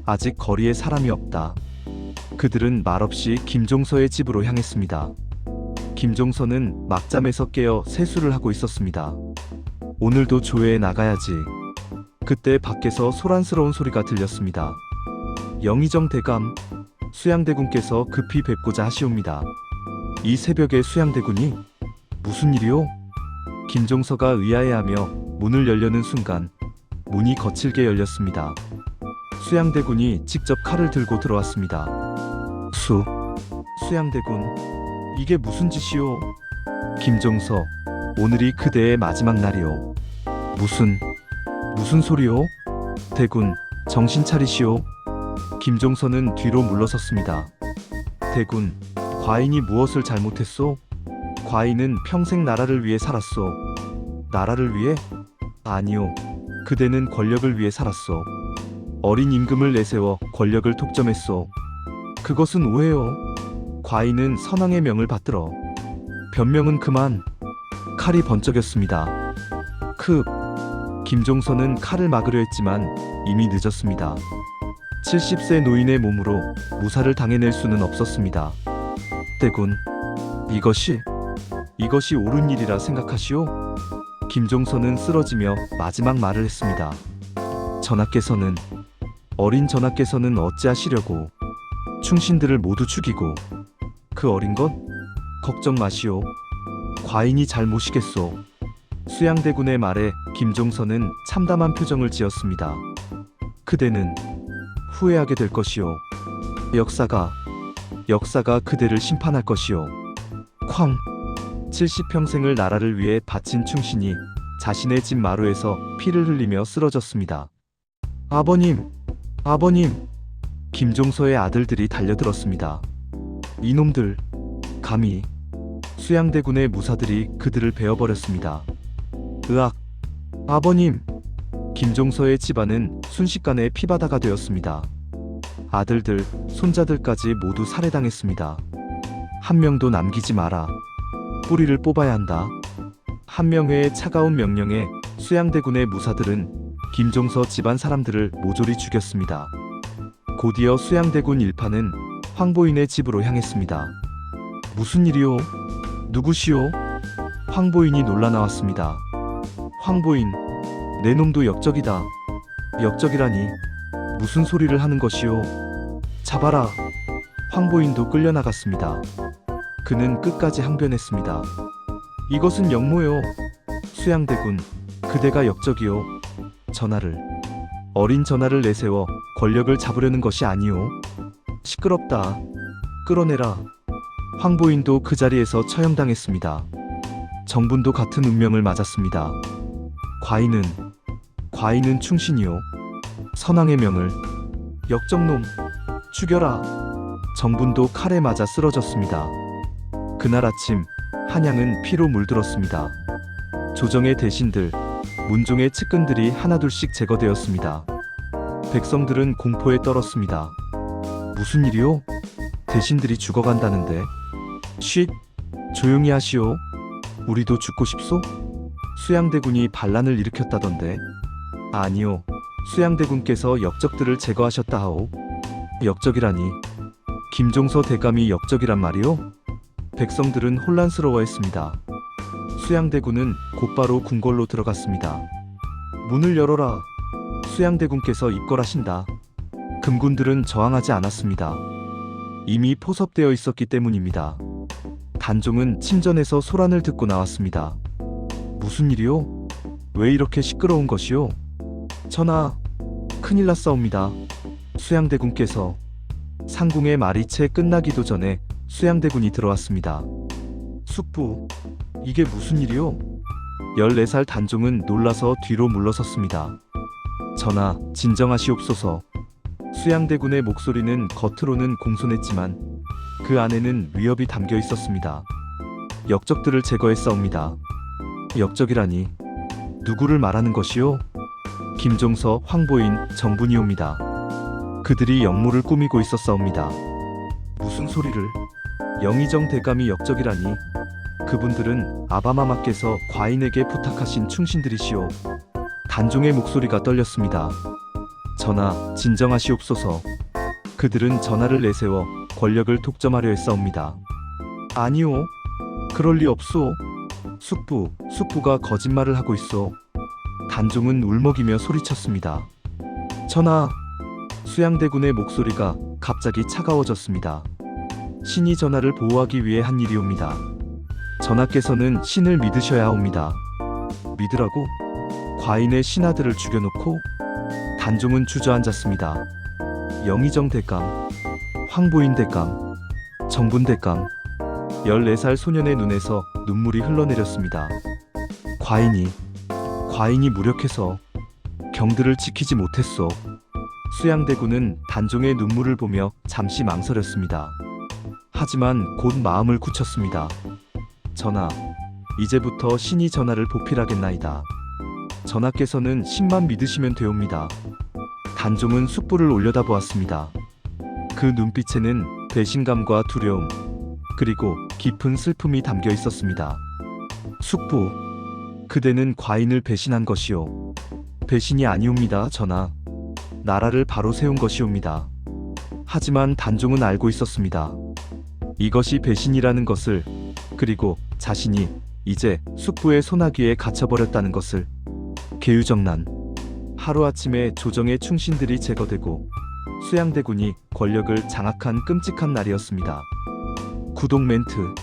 아직 거리에 사람이 없다. 그들은 말없이 김종서의 집으로 향했습니다. 김종서는 막잠에서 깨어 세수를 하고 있었습니다. 오늘도 조회에 나가야지. 그때 밖에서 소란스러운 소리가 들렸습니다. 영의정 대감, 수양대군께서 급히 뵙고자 하시옵니다. 이 새벽에 수양대군이? 무슨 일이오? 김종서가 의아해하며 문을 열려는 순간 문이 거칠게 열렸습니다. 수양대군이 직접 칼을 들고 들어왔습니다. 수양대군, 이게 무슨 짓이오? 김종서, 오늘이 그대의 마지막 날이오. 무슨 소리오? 대군, 정신 차리시오. 김종서는 뒤로 물러섰습니다. 대군, 과인이 무엇을 잘못했소? 과인은 평생 나라를 위해 살았소. 나라를 위해? 아니오. 그대는 권력을 위해 살았소. 어린 임금을 내세워 권력을 독점했소. 그것은 오해요. 과인은 선왕의 명을 받들어. 변명은 그만. 칼이 번쩍였습니다. 김종서는 칼을 막으려 했지만 이미 늦었습니다. 70세 노인의 몸으로 무사를 당해낼 수는 없었습니다. 대군, 이것이 옳은 일이라 생각하시오? 김종서는 쓰러지며 마지막 말을 했습니다. 어린 전하께서는 어찌하시려고 충신들을 모두 죽이고 그 어린 것? 걱정 마시오. 과인이 잘 모시겠소. 수양대군의 말에 김종서는 참담한 표정을 지었습니다. 그대는 후회하게 될 것이오. 역사가 그대를 심판할 것이오. 70평생을 나라를 위해 바친 충신이 자신의 집 마루에서 피를 흘리며 쓰러졌습니다. 아버님! 김종서의 아들들이 달려들었습니다. 이놈들! 감히! 수양대군의 무사들이 그들을 베어버렸습니다. 으악! 아버님! 김종서의 집안은 순식간에 피바다가 되었습니다. 아들들, 손자들까지 모두 살해당했습니다. 한 명도 남기지 마라. 뿌리를 뽑아야 한다. 한명회의 차가운 명령에 수양대군의 무사들은 김종서 집안 사람들을 모조리 죽였습니다. 곧이어 수양대군 일파는 황보인의 집으로 향했습니다. 무슨 일이오? 누구시오? 황보인이 놀라 나왔습니다. 황보인, 내 놈도 역적이다. 역적이라니 무슨 소리를 하는 것이오? 잡아라. 황보인도 끌려나갔습니다. 그는 끝까지 항변했습니다. 이것은 역모요. 수양대군, 그대가 역적이오. 어린 전하를 내세워 권력을 잡으려는 것이 아니오. 시끄럽다. 끌어내라. 황보인도 그 자리에서 처형당했습니다. 정분도 같은 운명을 맞았습니다. 과인은 충신이요. 선왕의 명을. 역적놈, 죽여라. 정분도 칼에 맞아 쓰러졌습니다. 그날 아침 한양은 피로 물들었습니다. 조정의 대신들, 문종의 측근들이 하나둘씩 제거되었습니다. 백성들은 공포에 떨었습니다. 무슨 일이오? 대신들이 죽어간다는데. 쉿! 조용히 하시오. 우리도 죽고 싶소? 수양대군이 반란을 일으켰다던데. 아니요. 수양대군께서 역적들을 제거하셨다 하오. 역적이라니. 김종서 대감이 역적이란 말이오? 백성들은 혼란스러워했습니다. 수양대군은 곧바로 궁궐로 들어갔습니다. 문을 열어라. 수양대군께서 입궐하신다. 금군들은 저항하지 않았습니다. 이미 포섭되어 있었기 때문입니다. 단종은 침전에서 소란을 듣고 나왔습니다. 무슨 일이오? 왜 이렇게 시끄러운 것이오? 전하, 큰일 났사옵니다. 수양대군께서. 상궁의 말이 채 끝나기도 전에 수양대군이 들어왔습니다. 숙부, 이게 무슨 일이오? 14살 단종은 놀라서 뒤로 물러섰습니다. 전하, 진정하시옵소서. 수양대군의 목소리는 겉으로는 공손했지만 그 안에는 위협이 담겨 있었습니다. 역적들을 제거했사옵니다. 역적이라니 누구를 말하는 것이오? 김종서, 황보인, 정분이옵니다. 그들이 역모를 꾸미고 있었사옵니다. 무슨 소리를? 영의정 대감이 역적이라니. 그분들은 아바마마께서 과인에게 부탁하신 충신들이시오. 단종의 목소리가 떨렸습니다. 전하, 진정하시옵소서. 그들은 전하를 내세워 권력을 독점하려 했사옵니다. 아니오. 그럴 리 없소. 숙부가 거짓말을 하고 있소. 단종은 울먹이며 소리쳤습니다. 전하. 수양대군의 목소리가 갑자기 차가워졌습니다. 신이 전하를 보호하기 위해 한 일이옵니다. 전하께서는 신을 믿으셔야 합니다. 믿으라고? 과인의 신하들을 죽여놓고? 단종은 주저앉았습니다. 영의정 대감, 황보인 대감, 정분대감. 14살 소년의 눈에서 눈물이 흘러내렸습니다. 과인이 무력해서 경들을 지키지 못했소. 수양대군은 단종의 눈물을 보며 잠시 망설였습니다. 하지만 곧 마음을 굳혔습니다. 전하, 이제부터 신이 전하를 보필하겠나이다. 전하께서는 신만 믿으시면 되옵니다. 단종은 숯불을 올려다보았습니다. 그 눈빛에는 배신감과 두려움, 그리고 깊은 슬픔이 담겨 있었습니다. 숙부, 그대는 과인을 배신한 것이오. 배신이 아니옵니다, 전하. 나라를 바로 세운 것이옵니다. 하지만 단종은 알고 있었습니다. 이것이 배신이라는 것을, 그리고 자신이 이제 숙부의 소나기에 갇혀버렸다는 것을. 계유정난. 하루아침에 조정의 충신들이 제거되고 수양대군이 권력을 장악한 끔찍한 날이었습니다. 구독 멘트.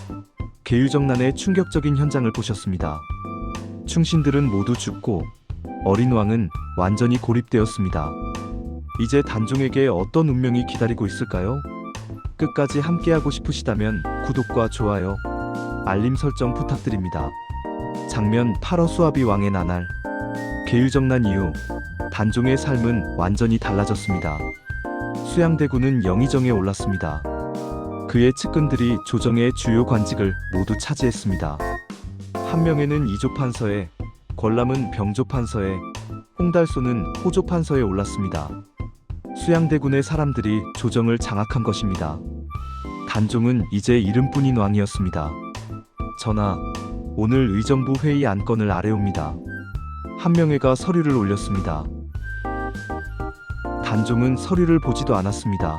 계유정난의 충격적인 현장을 보셨습니다. 충신들은 모두 죽고 어린 왕은 완전히 고립되었습니다. 이제 단종에게 어떤 운명이 기다리고 있을까요? 끝까지 함께하고 싶으시다면 구독과 좋아요, 알림 설정 부탁드립니다. 장면 8호 수아비 왕의 나날. 계유정난 이후 단종의 삶은 완전히 달라졌습니다. 수양대군은 영의정에 올랐습니다. 그의 측근들이 조정의 주요 관직을 모두 차지했습니다. 한 명에는 이조판서에, 권람은 병조판서에, 홍달소는 호조판서에 올랐습니다. 수양대군의 사람들이 조정을 장악한 것입니다. 단종은 이제 이름뿐인 왕이었습니다. 전하, 오늘 의정부 회의 안건을 아래옵니다. 한명회가 서류를 올렸습니다. 단종은 서류를 보지도 않았습니다.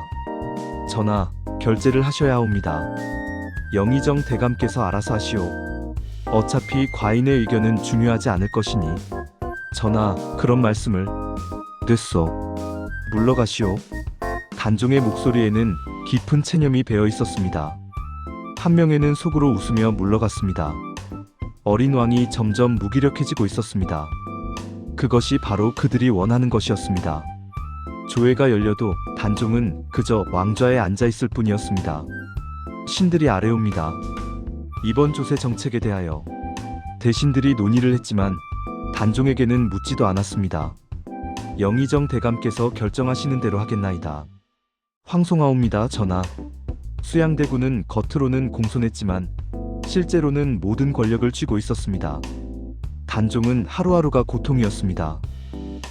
전하, 결재를 하셔야 하옵니다. 영의정 대감께서 알아서 하시오. 어차피 과인의 의견은 중요하지 않을 것이니. 전하, 그런 말씀을. 됐소. 물러가시오. 단종의 목소리에는 깊은 체념이 배어 있었습니다. 한명회는 속으로 웃으며 물러갔습니다. 어린 왕이 점점 무기력해지고 있었습니다. 그것이 바로 그들이 원하는 것이었습니다. 조회가 열려도 단종은 그저 왕좌에 앉아있을 뿐이었습니다. 신들이 아래옵니다. 이번 조세 정책에 대하여 대신들이 논의를 했지만 단종에게는 묻지도 않았습니다. 영의정 대감께서 결정하시는 대로 하겠나이다. 황송하옵니다, 전하. 수양대군은 겉으로는 공손했지만 실제로는 모든 권력을 쥐고 있었습니다. 단종은 하루하루가 고통이었습니다.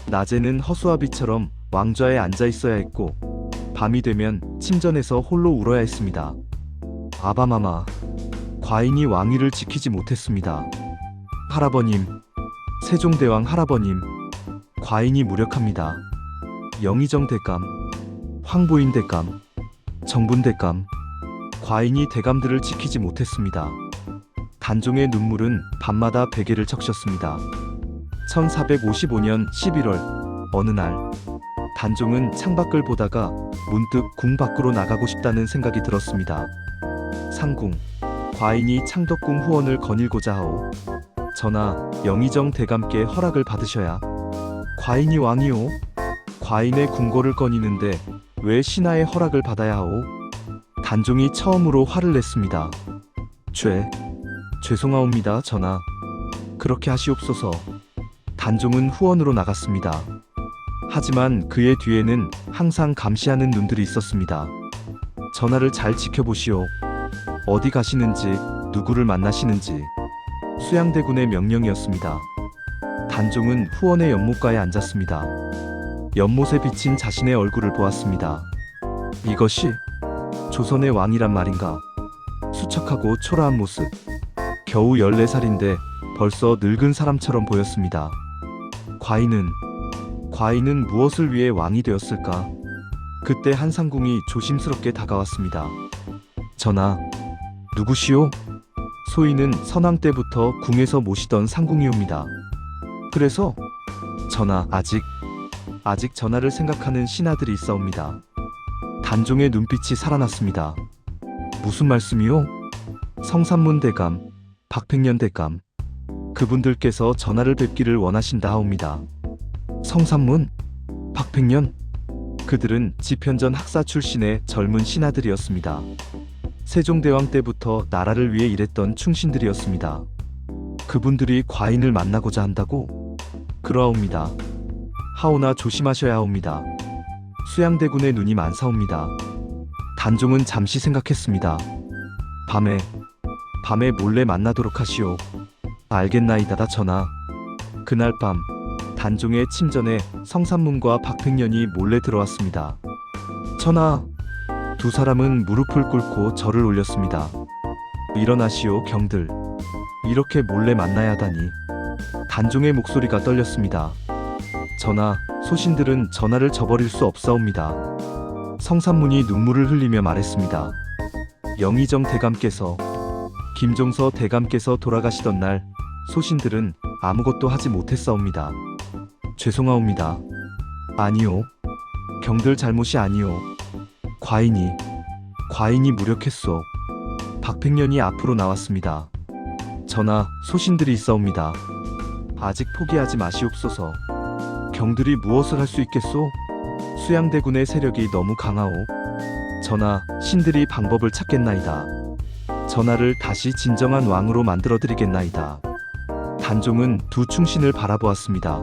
낮에는 허수아비처럼 왕좌에 앉아 있어야 했고 밤이 되면 침전에서 홀로 울어야 했습니다. 아바마마, 과인이 왕위를 지키지 못했습니다. 할아버님, 세종대왕 할아버님, 과인이 무력합니다. 영의정 대감, 황보인 대감, 정분 대감, 과인이 대감들을 지키지 못했습니다. 단종의 눈물은 밤마다 베개를 적셨습니다. 1455년 11월 어느 날 단종은 창밖을 보다가 문득 궁 밖으로 나가고 싶다는 생각이 들었습니다. 상궁, 과인이 창덕궁 후원을 거닐고자 하오. 전하, 영의정 대감께 허락을 받으셔야. 과인이 왕이오. 과인의 궁궐을 거니는데 왜 신하의 허락을 받아야 하오? 단종이 처음으로 화를 냈습니다. 죄송하옵니다, 전하. 그렇게 하시옵소서. 단종은 후원으로 나갔습니다. 하지만 그의 뒤에는 항상 감시하는 눈들이 있었습니다. 전하를 잘 지켜보시오. 어디 가시는지, 누구를 만나시는지. 수양대군의 명령이었습니다. 단종은 후원의 연못가에 앉았습니다. 연못에 비친 자신의 얼굴을 보았습니다. 이것이 조선의 왕이란 말인가? 수척하고 초라한 모습. 겨우 14살인데 벌써 늙은 사람처럼 보였습니다. 과인은 무엇을 위해 왕이 되었을까? 그때 한상궁이 조심스럽게 다가왔습니다. 전하, 누구시오? 소인은 선왕 때부터 궁에서 모시던 상궁이옵니다. 그래서? 전하, 아직 전하를 생각하는 신하들이 있사옵니다. 단종의 눈빛이 살아났습니다. 무슨 말씀이오? 성산문 대감, 박팽년 대감, 그분들께서 전하를 뵙기를 원하신다 하옵니다. 성산문? 박팽년? 그들은 집현전 학사 출신의 젊은 신하들이었습니다. 세종대왕 때부터 나라를 위해 일했던 충신들이었습니다. 그분들이 과인을 만나고자 한다고? 그러하옵니다. 하오나 조심하셔야 하옵니다. 수양대군의 눈이 많사옵니다. 단종은 잠시 생각했습니다. 밤에 몰래 만나도록 하시오. 알겠나이다다 전하. 그날 밤 단종의 침전에 성삼문과 박팽년이 몰래 들어왔습니다. 전하, 두 사람은 무릎을 꿇고 절을 올렸습니다. 일어나시오 경들. 이렇게 몰래 만나야 하다니. 단종의 목소리가 떨렸습니다. 전하, 소신들은 전하를 저버릴 수 없사옵니다. 성삼문이 눈물을 흘리며 말했습니다. 영의정 대감께서, 김종서 대감께서 돌아가시던 날 소신들은 아무것도 하지 못했사옵니다. 죄송하옵니다. 아니요. 경들 잘못이 아니오. 과인이 무력했소. 박팽년이 앞으로 나왔습니다. 전하, 소신들이 있사옵니다. 아직 포기하지 마시옵소서. 경들이 무엇을 할 수 있겠소? 수양대군의 세력이 너무 강하오. 전하, 신들이 방법을 찾겠나이다. 전하를 다시 진정한 왕으로 만들어드리겠나이다. 단종은 두 충신을 바라보았습니다.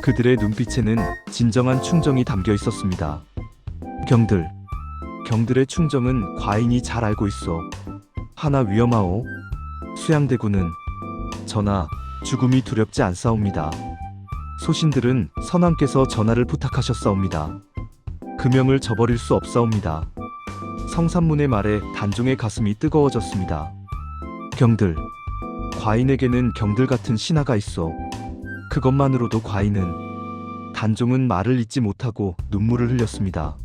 그들의 눈빛에는 진정한 충정이 담겨 있었습니다. 경들의 충정은 과인이 잘 알고 있어. 하나 위험하오. 수양대군은, 전하, 죽음이 두렵지 않사옵니다. 소신들은 선왕께서 전하를 부탁하셨사옵니다. 금명을 저버릴 수 없사옵니다. 성삼문의 말에 단종의 가슴이 뜨거워졌습니다. 과인에게는 경들 같은 신하가 있어. 그것만으로도 과인은. 단종은 말을 잇지 못하고 눈물을 흘렸습니다.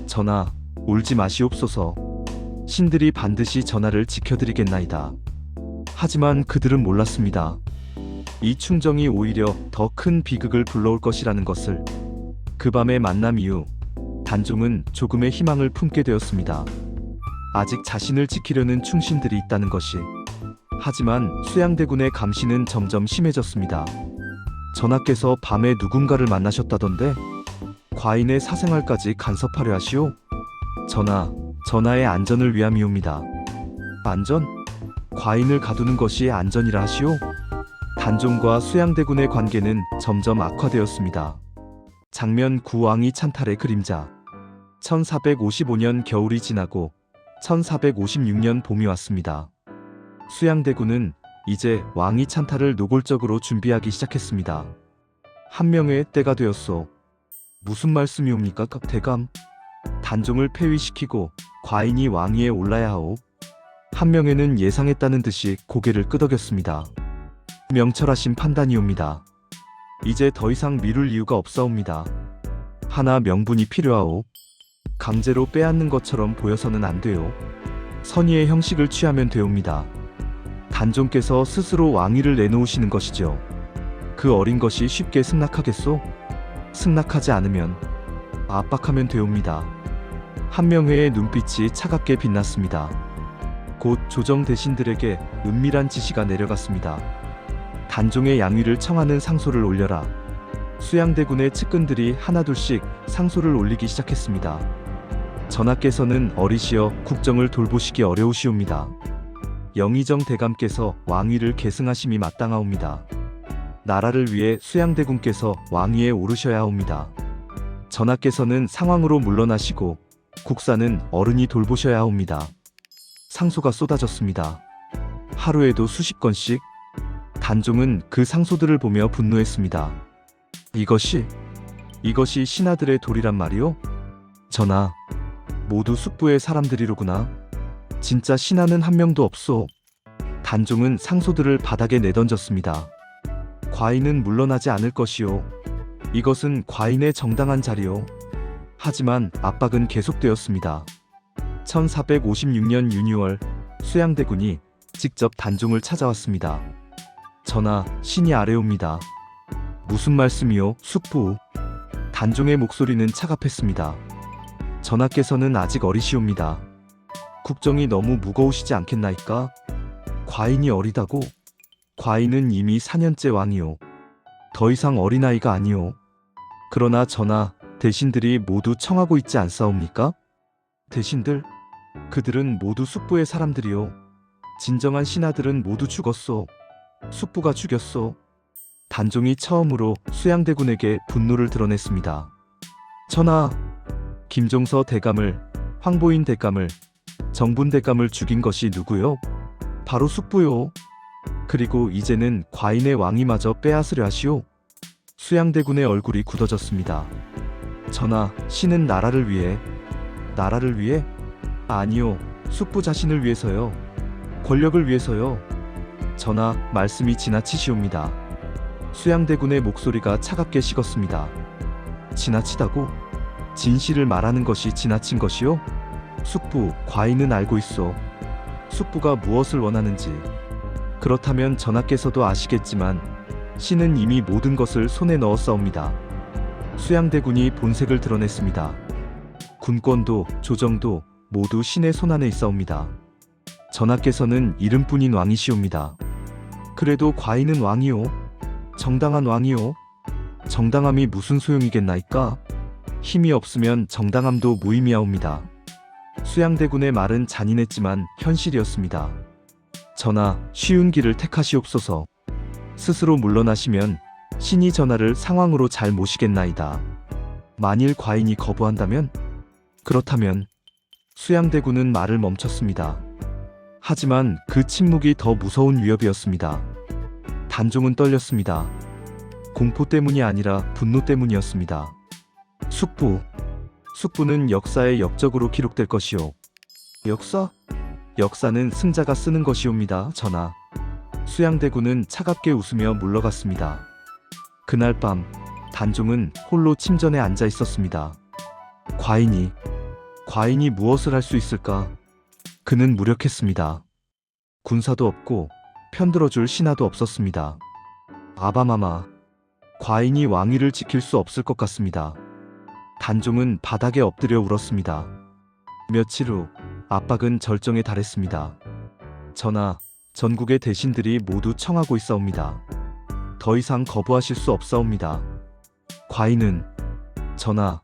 전하, 울지 마시옵소서. 신들이 반드시 전하를 지켜드리겠나이다. 하지만 그들은 몰랐습니다. 이 충정이 오히려 더 큰 비극을 불러올 것이라는 것을. 그 밤의 만남 이후 단종은 조금의 희망을 품게 되었습니다. 아직 자신을 지키려는 충신들이 있다는 것이. 하지만 수양대군의 감시는 점점 심해졌습니다. 전하께서 밤에 누군가를 만나셨다던데? 과인의 사생활까지 간섭하려 하시오? 전하의 안전을 위함이옵니다. 안전? 과인을 가두는 것이 안전이라 하시오? 단종과 수양대군의 관계는 점점 악화되었습니다. 장면 9왕이 찬탈의 그림자. 1455년 겨울이 지나고 1456년 봄이 왔습니다. 수양대군은 이제 왕위 찬탈을 노골적으로 준비하기 시작했습니다. 한명의 때가 되었소. 무슨 말씀이옵니까, 대감? 단종을 폐위시키고 과인이 왕위에 올라야 하오. 한명회는 예상했다는 듯이 고개를 끄덕였습니다. 명철하신 판단이옵니다. 이제 더 이상 미룰 이유가 없사옵니다. 하나 명분이 필요하오. 강제로 빼앗는 것처럼 보여서는 안 돼요. 선의의 형식을 취하면 되옵니다. 단종께서 스스로 왕위를 내놓으시는 것이죠. 그 어린 것이 쉽게 승낙하겠소? 승낙하지 않으면 압박하면 되옵니다. 한명회의 눈빛이 차갑게 빛났습니다. 곧 조정 대신들에게 은밀한 지시가 내려갔습니다. 단종의 양위를 청하는 상소를 올려라. 수양대군의 측근들이 하나둘씩 상소를 올리기 시작했습니다. 전하께서는 어리시어 국정을 돌보시기 어려우시옵니다. 영의정 대감께서 왕위를 계승하심이 마땅하옵니다. 나라를 위해 수양대군께서 왕위에 오르셔야 하옵니다. 전하께서는 상황으로 물러나시고 국사는 어른이 돌보셔야 하옵니다. 상소가 쏟아졌습니다. 하루에도 수십 건씩. 단종은 그 상소들을 보며 분노했습니다. 이것이 신하들의 도리란 말이오? 전하, 모두 숙부의 사람들이로구나. 진짜 신하는 한 명도 없소. 단종은 상소들을 바닥에 내던졌습니다. 과인은 물러나지 않을 것이오. 이것은 과인의 정당한 자리오. 하지만 압박은 계속되었습니다. 1456년 유니월 수양대군이 직접 단종을 찾아왔습니다. 전하, 신이 아래옵니다. 무슨 말씀이오, 숙부? 단종의 목소리는 차갑했습니다. 전하께서는 아직 어리시옵니다. 국정이 너무 무거우시지 않겠나이까? 과인이 어리다고? 과인은 이미 4년째 왕이오. 더 이상 어린아이가 아니오. 그러나 전하, 대신들이 모두 청하고 있지 않사옵니까? 대신들? 그들은 모두 숙부의 사람들이요. 진정한 신하들은 모두 죽었소. 숙부가 죽였소. 단종이 처음으로 수양대군에게 분노를 드러냈습니다. 전하, 김종서 대감을, 황보인 대감을, 정분 대감을 죽인 것이 누구요? 바로 숙부요. 그리고 이제는 과인의 왕위마저 빼앗으려 하시오. 수양대군의 얼굴이 굳어졌습니다. 전하, 신은 나라를 위해. 나라를 위해? 아니요, 숙부 자신을 위해서요. 권력을 위해서요. 전하, 말씀이 지나치시옵니다. 수양대군의 목소리가 차갑게 식었습니다. 지나치다고? 진실을 말하는 것이 지나친 것이요? 숙부, 과인은 알고 있소. 숙부가 무엇을 원하는지. 그렇다면 전하께서도 아시겠지만 신은 이미 모든 것을 손에 넣었사옵니다. 수양대군이 본색을 드러냈습니다. 군권도 조정도 모두 신의 손안에 있사옵니다. 전하께서는 이름뿐인 왕이시옵니다. 그래도 과인은 왕이요. 정당한 왕이요. 정당함이 무슨 소용이겠나이까? 힘이 없으면 정당함도 무의미하옵니다. 수양대군의 말은 잔인했지만 현실이었습니다. 전하, 쉬운 길을 택하시옵소서. 스스로 물러나시면 신이 전하를 상황으로 잘 모시겠나이다. 만일 과인이 거부한다면? 그렇다면? 수양대군은 말을 멈췄습니다. 하지만 그 침묵이 더 무서운 위협이었습니다. 단종은 떨렸습니다. 공포 때문이 아니라 분노 때문이었습니다. 숙부. 숙부는 역사의 역적으로 기록될 것이오. 역사? 역사는 승자가 쓰는 것이옵니다, 전하. 수양대군은 차갑게 웃으며 물러갔습니다. 그날 밤 단종은 홀로 침전에 앉아 있었습니다. 과인이 무엇을 할 수 있을까? 그는 무력했습니다. 군사도 없고 편들어줄 신하도 없었습니다. 아바마마, 과인이 왕위를 지킬 수 없을 것 같습니다. 단종은 바닥에 엎드려 울었습니다. 며칠 후 압박은 절정에 달했습니다. 전하, 전국의 대신들이 모두 청하고 있사옵니다. 더 이상 거부하실 수 없사옵니다. 과인은, 전하,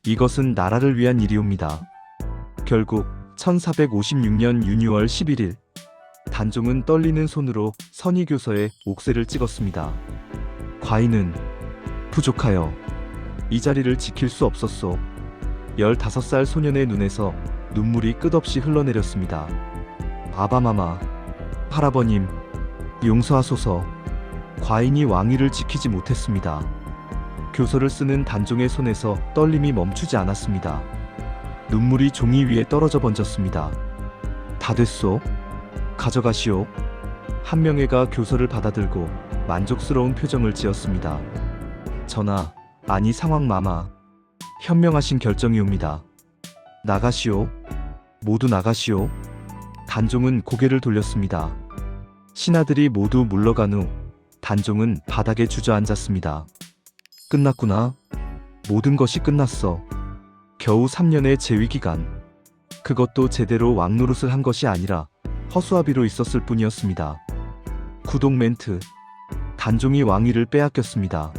이것은 나라를 위한 일이옵니다. 결국 1456년 유니월 11일 단종은 떨리는 손으로 선의교서에 옥새를 찍었습니다. 과인은 부족하여 이 자리를 지킬 수 없었소. 15살 소년의 눈에서 눈물이 끝없이 흘러내렸습니다. 아바마마, 할아버님, 용서하소서. 과인이 왕위를 지키지 못했습니다. 교서를 쓰는 단종의 손에서 떨림이 멈추지 않았습니다. 눈물이 종이 위에 떨어져 번졌습니다. 다 됐소. 가져가시오. 한명회가 교서를 받아들고 만족스러운 표정을 지었습니다. 전하, 아니 상황마마, 현명하신 결정이옵니다. 나가시오. 모두 나가시오. 단종은 고개를 돌렸습니다. 신하들이 모두 물러간 후 단종은 바닥에 주저앉았습니다. 끝났구나. 모든 것이 끝났어. 겨우 3년의 재위기간. 그것도 제대로 왕노릇을 한 것이 아니라 허수아비로 있었을 뿐이었습니다. 구독 멘트. 단종이 왕위를 빼앗겼습니다.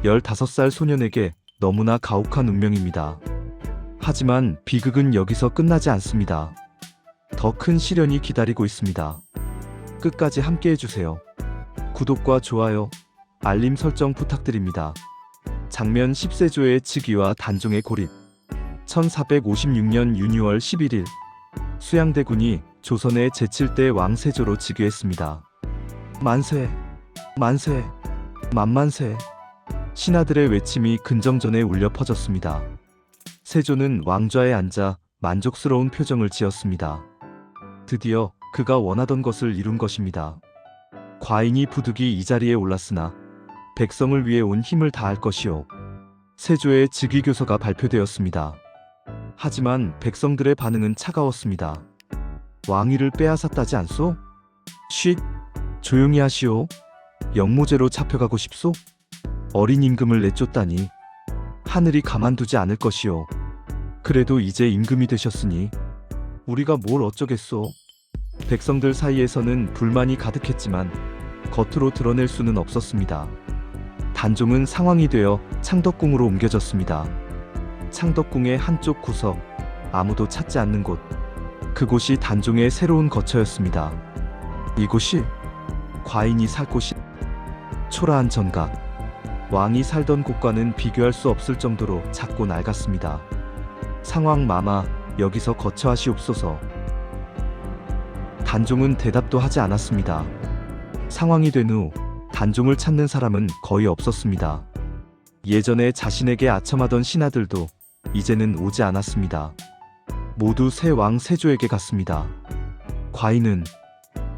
15살 소년에게 너무나 가혹한 운명입니다. 하지만 비극은 여기서 끝나지 않습니다. 더 큰 시련이 기다리고 있습니다. 끝까지 함께 해주세요. 구독과 좋아요, 알림 설정 부탁드립니다. 장면 10세조의 즉위와 단종의 고립. 1456년 유니월 11일 수양대군이 조선의 제7대 왕 세조로 즉위했습니다. 만세, 만세, 만만세. 신하들의 외침이 근정전에 울려 퍼졌습니다. 세조는 왕좌에 앉아 만족스러운 표정을 지었습니다. 드디어 그가 원하던 것을 이룬 것입니다. 과인이 부득이 이 자리에 올랐으나 백성을 위해 온 힘을 다할 것이오. 세조의 즉위교서가 발표되었습니다. 하지만 백성들의 반응은 차가웠습니다. 왕위를 빼앗았다지 않소? 쉿! 조용히 하시오. 영모제로 잡혀가고 싶소? 어린 임금을 내쫓다니. 하늘이 가만두지 않을 것이오. 그래도 이제 임금이 되셨으니 우리가 뭘 어쩌겠소. 백성들 사이에서는 불만이 가득했지만 겉으로 드러낼 수는 없었습니다. 단종은 상황이 되어 창덕궁으로 옮겨졌습니다. 창덕궁의 한쪽 구석, 아무도 찾지 않는 곳, 그곳이 단종의 새로운 거처였습니다. 이곳이 과인이 살 곳이 초라한 전각, 왕이 살던 곳과는 비교할 수 없을 정도로 작고 낡았습니다. 상왕 마마, 여기서 거처하시옵소서. 단종은 대답도 하지 않았습니다. 상황이 된 후 단종을 찾는 사람은 거의 없었습니다. 예전에 자신에게 아첨하던 신하들도 이제는 오지 않았습니다. 모두 새 왕 세조에게 갔습니다. 과인은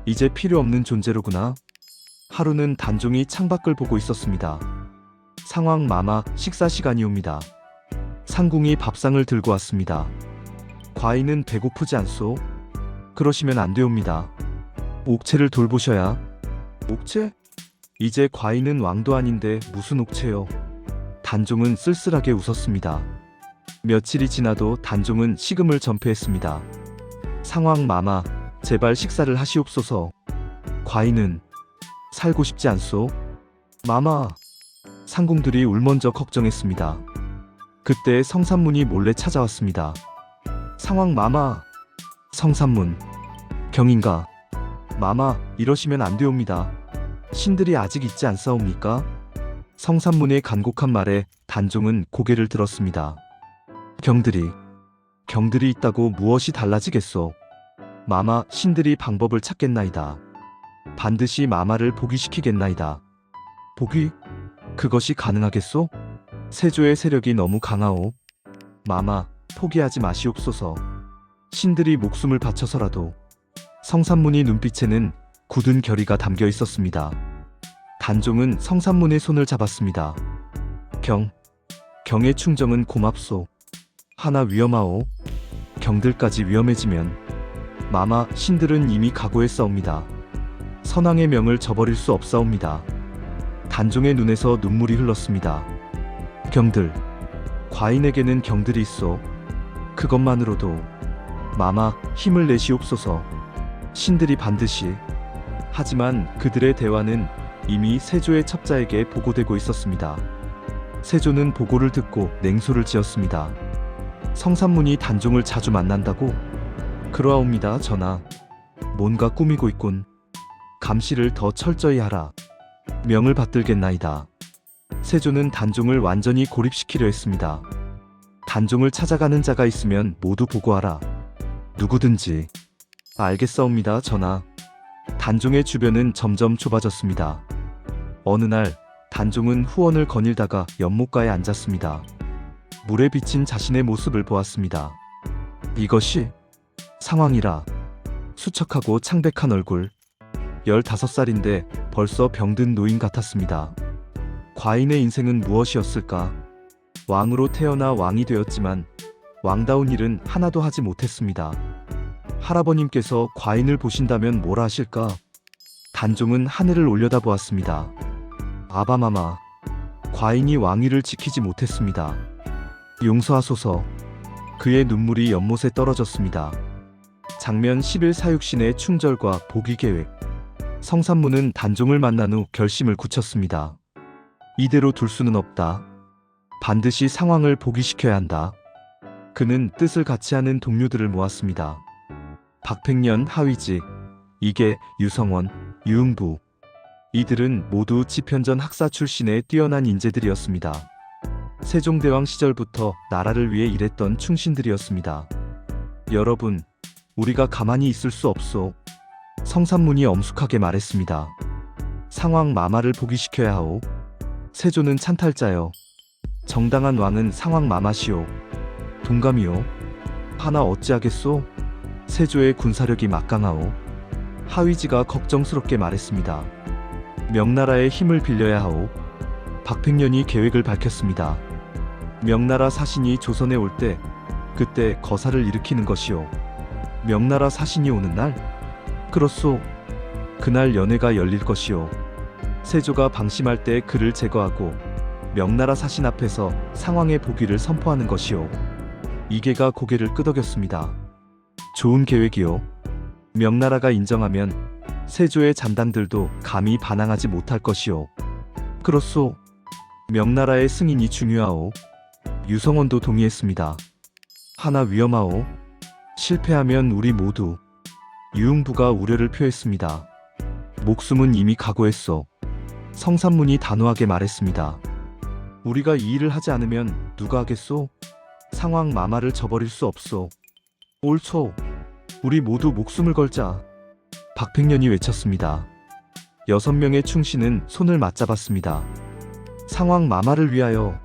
이제 필요 없는 존재로구나. 하루는 단종이 창밖을 보고 있었습니다. 상왕 마마, 식사 시간이옵니다. 상궁이 밥상을 들고 왔습니다. 과인은 배고프지 않소? 그러시면 안 되옵니다. 옥체를 돌보셔야. 옥체? 이제 과인은 왕도 아닌데 무슨 옥체요? 단종은 쓸쓸하게 웃었습니다. 며칠이 지나도 단종은 식음을 전폐했습니다. 상왕 마마, 제발 식사를 하시옵소서. 과인은 살고 싶지 않소? 마마. 상궁들이 울먼저 걱정했습니다. 그때 성산문이 몰래 찾아왔습니다. 상왕 마마. 성산문. 경인가? 마마, 이러시면 안 되옵니다. 신들이 아직 있지 않사옵니까? 성산문의 간곡한 말에 단종은 고개를 들었습니다. 경들이 있다고 무엇이 달라지겠소? 마마, 신들이 방법을 찾겠나이다. 반드시 마마를 복위시키겠나이다. 복위? 그것이 가능하겠소? 세조의 세력이 너무 강하오. 마마, 포기하지 마시옵소서. 신들이 목숨을 바쳐서라도. 성산문의 눈빛에는 굳은 결의가 담겨 있었습니다. 단종은 성산문의 손을 잡았습니다. 경의 충정은 고맙소. 하나 위험하오. 경들까지 위험해지면 마마, 신들은 이미 각오했사옵니다. 선왕의 명을 저버릴 수 없사옵니다. 단종의 눈에서 눈물이 흘렀습니다. 경들, 과인에게는 경들이 있어. 그것만으로도 마마, 힘을 내시옵소서. 신들이 반드시. 하지만 그들의 대화는 이미 세조의 첩자에게 보고되고 있었습니다. 세조는 보고를 듣고 냉소를 지었습니다. 성산문이 단종을 자주 만난다고? 그러하옵니다, 전하. 뭔가 꾸미고 있군. 감시를 더 철저히 하라. 명을 받들겠나이다. 세조는 단종을 완전히 고립시키려 했습니다. 단종을 찾아가는 자가 있으면 모두 보고하라. 누구든지. 알겠사옵니다, 전하. 단종의 주변은 점점 좁아졌습니다. 어느 날 단종은 후원을 거닐다가 연못가에 앉았습니다. 물에 비친 자신의 모습을 보았습니다. 이것이 상황이라. 수척하고 창백한 얼굴. 15살인데 벌써 병든 노인 같았습니다. 과인의 인생은 무엇이었을까? 왕으로 태어나 왕이 되었지만 왕다운 일은 하나도 하지 못했습니다. 할아버님께서 과인을 보신다면 뭐라 하실까? 단종은 하늘을 올려다보았습니다. 아바마마, 과인이 왕위를 지키지 못했습니다. 용서하소서. 그의 눈물이 연못에 떨어졌습니다. 장면 11 사육신의 충절과 복위 계획. 성산문은 단종을 만난 후 결심을 굳혔습니다. 이대로 둘 수는 없다. 반드시 상황을 복위시켜야 한다. 그는 뜻을 같이 하는 동료들을 모았습니다. 박팽년, 하위지, 이계, 유성원, 유응부. 이들은 모두 집현전 학사 출신의 뛰어난 인재들이었습니다. 세종대왕 시절부터 나라를 위해 일했던 충신들이었습니다. 여러분, 우리가 가만히 있을 수 없소. 성산문이 엄숙하게 말했습니다. 상왕 마마를 복위시켜야 하오. 세조는 찬탈자여. 정당한 왕은 상왕 마마시오. 동감이요. 하나 어찌하겠소? 세조의 군사력이 막강하오. 하위지가 걱정스럽게 말했습니다. 명나라의 힘을 빌려야 하오. 박팽년이 계획을 밝혔습니다. 명나라 사신이 조선에 올 때 그때 거사를 일으키는 것이오. 명나라 사신이 오는 날? 그렇소. 그날 연회가 열릴 것이오. 세조가 방심할 때 그를 제거하고 명나라 사신 앞에서 상왕의 복위를 선포하는 것이오. 이계가 고개를 끄덕였습니다. 좋은 계획이오. 명나라가 인정하면 세조의 잔당들도 감히 반항하지 못할 것이오. 그렇소. 명나라의 승인이 중요하오. 유성원도 동의했습니다. 하나 위험하오. 실패하면 우리 모두. 유흥부가 우려를 표했습니다. 목숨은 이미 각오했어. 성산문이 단호하게 말했습니다. 우리가 이 일을 하지 않으면 누가 하겠소? 상황 마마를 저버릴 수 없소. 옳소. 우리 모두 목숨을 걸자. 박팽년이 외쳤습니다. 6명의 충신은 손을 맞잡았습니다. 상황 마마를 위하여,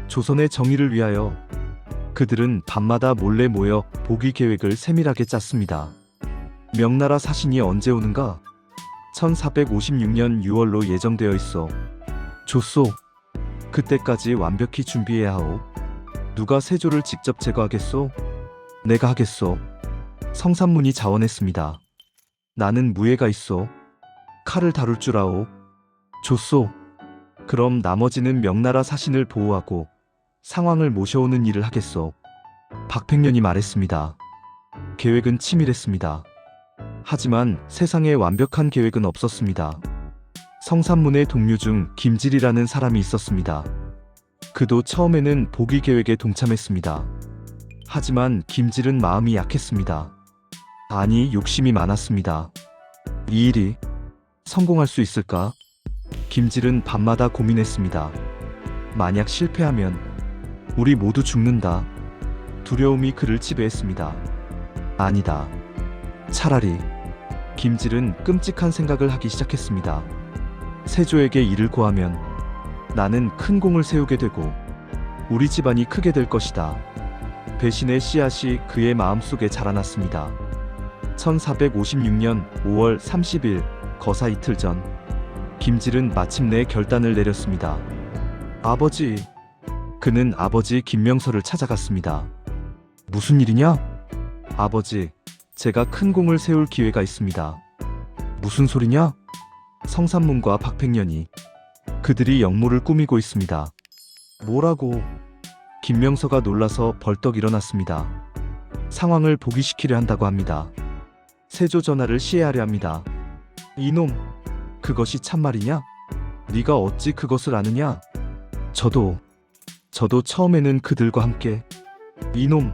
조선의 정의를 위하여. 그들은 밤마다 몰래 모여 복위 계획을 세밀하게 짰습니다. 명나라 사신이 언제 오는가? 1456년 6월로 예정되어 있어. 좋소. 그때까지 완벽히 준비해야 하오. 누가 세조를 직접 제거하겠소? 내가 하겠소. 성산문이 자원했습니다. 나는 무예가 있소. 칼을 다룰 줄 아오. 좋소. 그럼 나머지는 명나라 사신을 보호하고 상황을 모셔오는 일을 하겠소. 박팽년이 말했습니다. 계획은 치밀했습니다. 하지만 세상에 완벽한 계획은 없었습니다. 성산문의 동료 중 김질이라는 사람이 있었습니다. 그도 처음에는 복위 계획에 동참했습니다. 하지만 김질은 마음이 약했습니다. 아니, 욕심이 많았습니다. 이 일이 성공할 수 있을까? 김질은 밤마다 고민했습니다. 만약 실패하면 우리 모두 죽는다. 두려움이 그를 지배했습니다. 아니다. 차라리. 김질은 끔찍한 생각을 하기 시작했습니다. 세조에게 이를 고하면 나는 큰 공을 세우게 되고 우리 집안이 크게 될 것이다. 배신의 씨앗이 그의 마음속에 자라났습니다. 1456년 5월 30일 거사 이틀 전, 김질은 마침내 결단을 내렸습니다. 아버지. 그는 아버지 김명서를 찾아갔습니다. 무슨 일이냐? 아버지, 제가 큰 공을 세울 기회가 있습니다. 무슨 소리냐? 성산문과 박팽년이. 그들이 역모를 꾸미고 있습니다. 뭐라고? 김명서가 놀라서 벌떡 일어났습니다. 상황을 복위시키려 한다고 합니다. 세조 전하를 시해하려 합니다. 이놈, 그것이 참말이냐? 네가 어찌 그것을 아느냐? 저도 처음에는 그들과 함께. 이놈,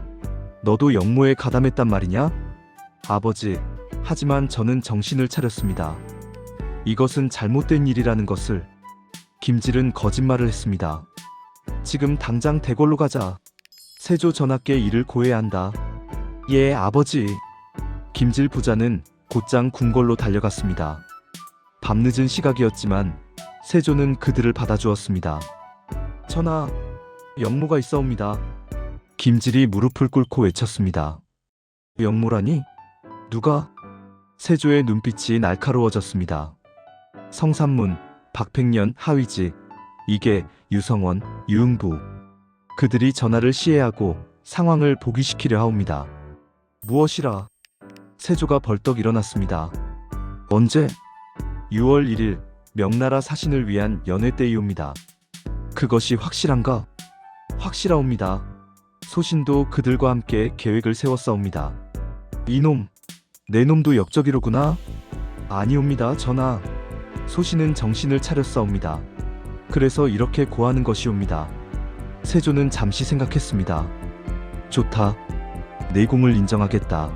너도 역모에 가담했단 말이냐? 아버지, 하지만 저는 정신을 차렸습니다. 이것은 잘못된 일이라는 것을. 김질은 거짓말을 했습니다. 지금 당장 대궐로 가자. 세조 전하께 이를 고해야 한다. 예, 아버지. 김질 부자는 곧장 궁궐로 달려갔습니다. 밤늦은 시각이었지만 세조는 그들을 받아주었습니다. 전하, 역모가 있사옵니다. 김질이 무릎을 꿇고 외쳤습니다. 역모라니? 누가? 세조의 눈빛이 날카로워졌습니다. 성산문, 박팽년, 하위지, 이계, 유성원, 유흥부. 그들이 전하를 시해하고 상황을 복위시키려 하옵니다. 무엇이라? 세조가 벌떡 일어났습니다. 언제? 6월 1일 명나라 사신을 위한 연회 때이옵니다. 그것이 확실한가? 확실하옵니다. 소신도 그들과 함께 계획을 세웠사옵니다. 이놈, 내 놈도 역적이로구나? 아니옵니다, 전하. 소신은 정신을 차렸사옵니다. 그래서 이렇게 고하는 것이옵니다. 세조는 잠시 생각했습니다. 좋다. 내 공을 인정하겠다.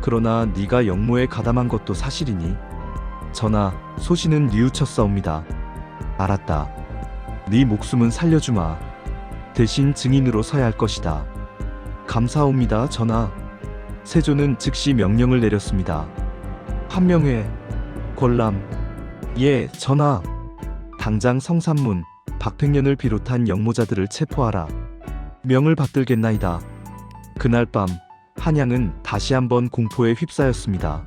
그러나 네가 역모에 가담한 것도 사실이니? 전하, 소신은 뉘우쳤사옵니다. 알았다. 네 목숨은 살려주마. 대신 증인으로 서야 할 것이다. 감사옵니다, 전하. 세조는 즉시 명령을 내렸습니다. 판명회, 권람. 예, 전하. 당장 성산문, 박팽년을 비롯한 역모자들을 체포하라. 명을 받들겠나이다. 그날 밤 한양은 다시 한번 공포에 휩싸였습니다.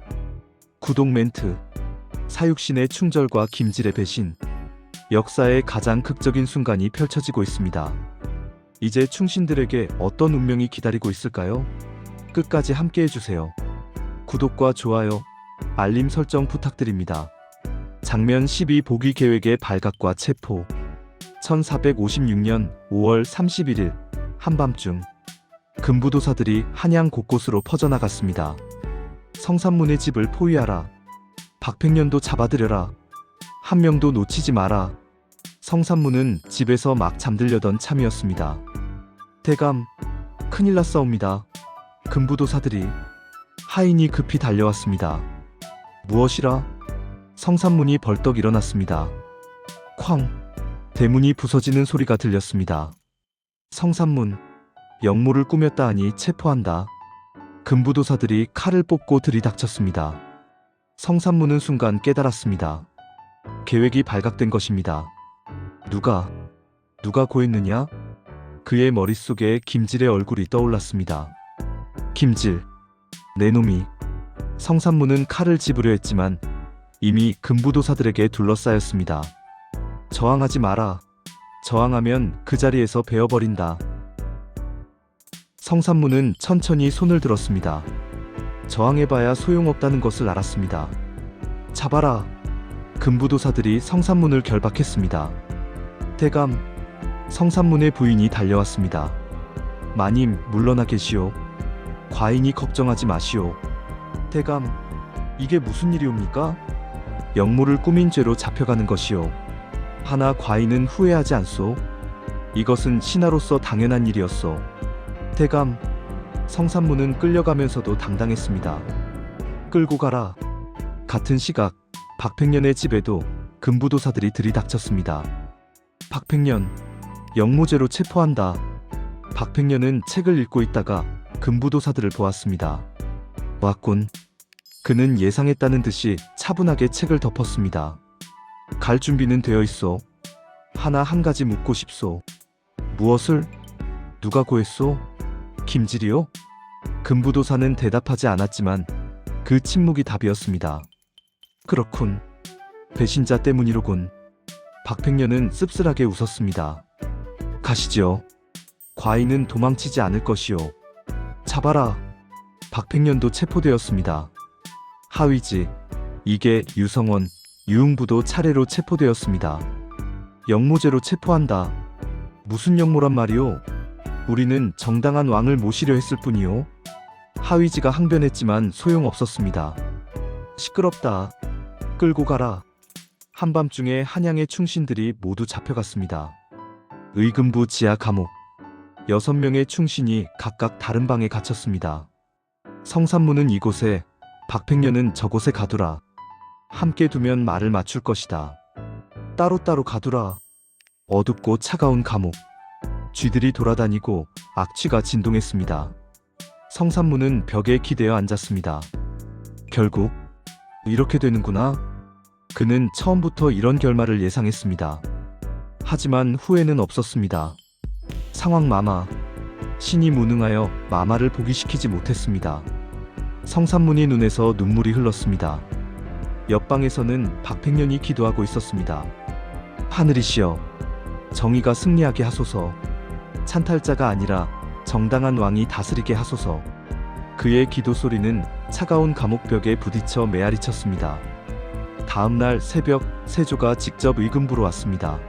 구독 멘트. 사육신의 충절과 김질의 배신. 역사의 가장 극적인 순간이 펼쳐지고 있습니다. 이제 충신들에게 어떤 운명이 기다리고 있을까요? 끝까지 함께 해주세요. 구독과 좋아요, 알림 설정 부탁드립니다. 장면 12 복위 계획의 발각과 체포. 1456년 5월 31일 한밤중 금부도사들이 한양 곳곳으로 퍼져나갔습니다. 성산문의 집을 포위하라. 박팽년도 잡아들여라. 한 명도 놓치지 마라. 성산문은 집에서 막 잠들려던 참이었습니다. 대감, 큰일 났사옵니다. 금부도사들이 하인이 급히 달려왔습니다. 무엇이라? 성산문이 벌떡 일어났습니다. 쾅! 대문이 부서지는 소리가 들렸습니다. 성산문, 역모를 꾸몄다 하니 체포한다. 금부도사들이 칼을 뽑고 들이닥쳤습니다. 성산문은 순간 깨달았습니다. 계획이 발각된 것입니다. 누가 고했느냐? 그의 머릿속에 김질의 얼굴이 떠올랐습니다. 김질, 내 놈이. 성산문은 칼을 집으려 했지만 이미 금부도사들에게 둘러싸였습니다. 저항하지 마라. 저항하면 그 자리에서 베어버린다. 성산문은 천천히 손을 들었습니다. 저항해봐야 소용없다는 것을 알았습니다. 잡아라. 금부도사들이 성산문을 결박했습니다. 대감, 성산문의 부인이 달려왔습니다. 마님, 물러나 계시오. 과인이 걱정하지 마시오. 대감, 이게 무슨 일이옵니까? 역모를 꾸민 죄로 잡혀가는 것이오. 하나 과인은 후회하지 않소. 이것은 신하로서 당연한 일이었소. 대감, 성산문은 끌려가면서도 당당했습니다. 끌고 가라. 같은 시각 박팽년의 집에도 금부도사들이 들이닥쳤습니다. 박팽년, 역모죄로 체포한다. 박팽년은 책을 읽고 있다가 금부도사들을 보았습니다. 왔군. 그는 예상했다는 듯이 차분하게 책을 덮었습니다. 갈 준비는 되어 있소. 하나 한 가지 묻고 싶소. 무엇을? 누가 고했소? 김질이요? 금부도사는 대답하지 않았지만 그 침묵이 답이었습니다. 그렇군. 배신자 때문이로군. 박팽년은 씁쓸하게 웃었습니다. 가시지요. 과인은 도망치지 않을 것이오. 잡아라. 박팽년도 체포되었습니다. 하위지, 이게 유성원, 유흥부도 차례로 체포되었습니다. 역모죄로 체포한다. 무슨 역모란 말이오? 우리는 정당한 왕을 모시려 했을 뿐이오. 하위지가 항변했지만 소용없었습니다. 시끄럽다. 끌고 가라. 한밤중에 한양의 충신들이 모두 잡혀갔습니다. 의금부 지하 감옥. 6명의 충신이 각각 다른 방에 갇혔습니다. 성산문은 이곳에, 박팽년은 저곳에 가두라. 함께 두면 말을 맞출 것이다. 따로따로 가두라. 어둡고 차가운 감옥. 쥐들이 돌아다니고 악취가 진동했습니다. 성산문은 벽에 기대어 앉았습니다. 결국 이렇게 되는구나. 그는 처음부터 이런 결말을 예상했습니다. 하지만 후회는 없었습니다. 상황 마마. 신이 무능하여 마마를 복위시키지 못했습니다. 성산문의 눈에서 눈물이 흘렀습니다. 옆방에서는 박팽년이 기도하고 있었습니다. 하늘이시여, 정의가 승리하게 하소서. 찬탈자가 아니라 정당한 왕이 다스리게 하소서. 그의 기도 소리는 차가운 감옥벽에 부딪혀 메아리 쳤습니다. 다음날 새벽 세조가 직접 의금부로 왔습니다.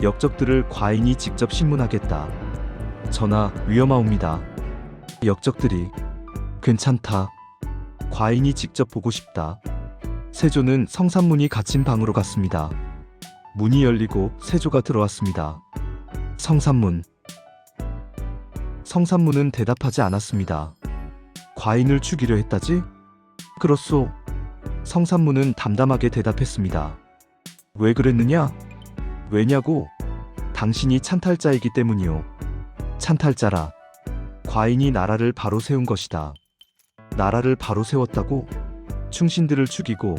역적들을 과인이 직접 신문하겠다. 전하, 위험하옵니다. 역적들이. 괜찮다. 과인이 직접 보고 싶다. 세조는 성산문이 갇힌 방으로 갔습니다. 문이 열리고 세조가 들어왔습니다. 성산문. 성산문은 대답하지 않았습니다. 과인을 죽이려 했다지? 그렇소. 성산문은 담담하게 대답했습니다. 왜 그랬느냐? 왜냐고? 당신이 찬탈자이기 때문이오. 찬탈자라. 과인이 나라를 바로 세운 것이다. 나라를 바로 세웠다고? 충신들을 죽이고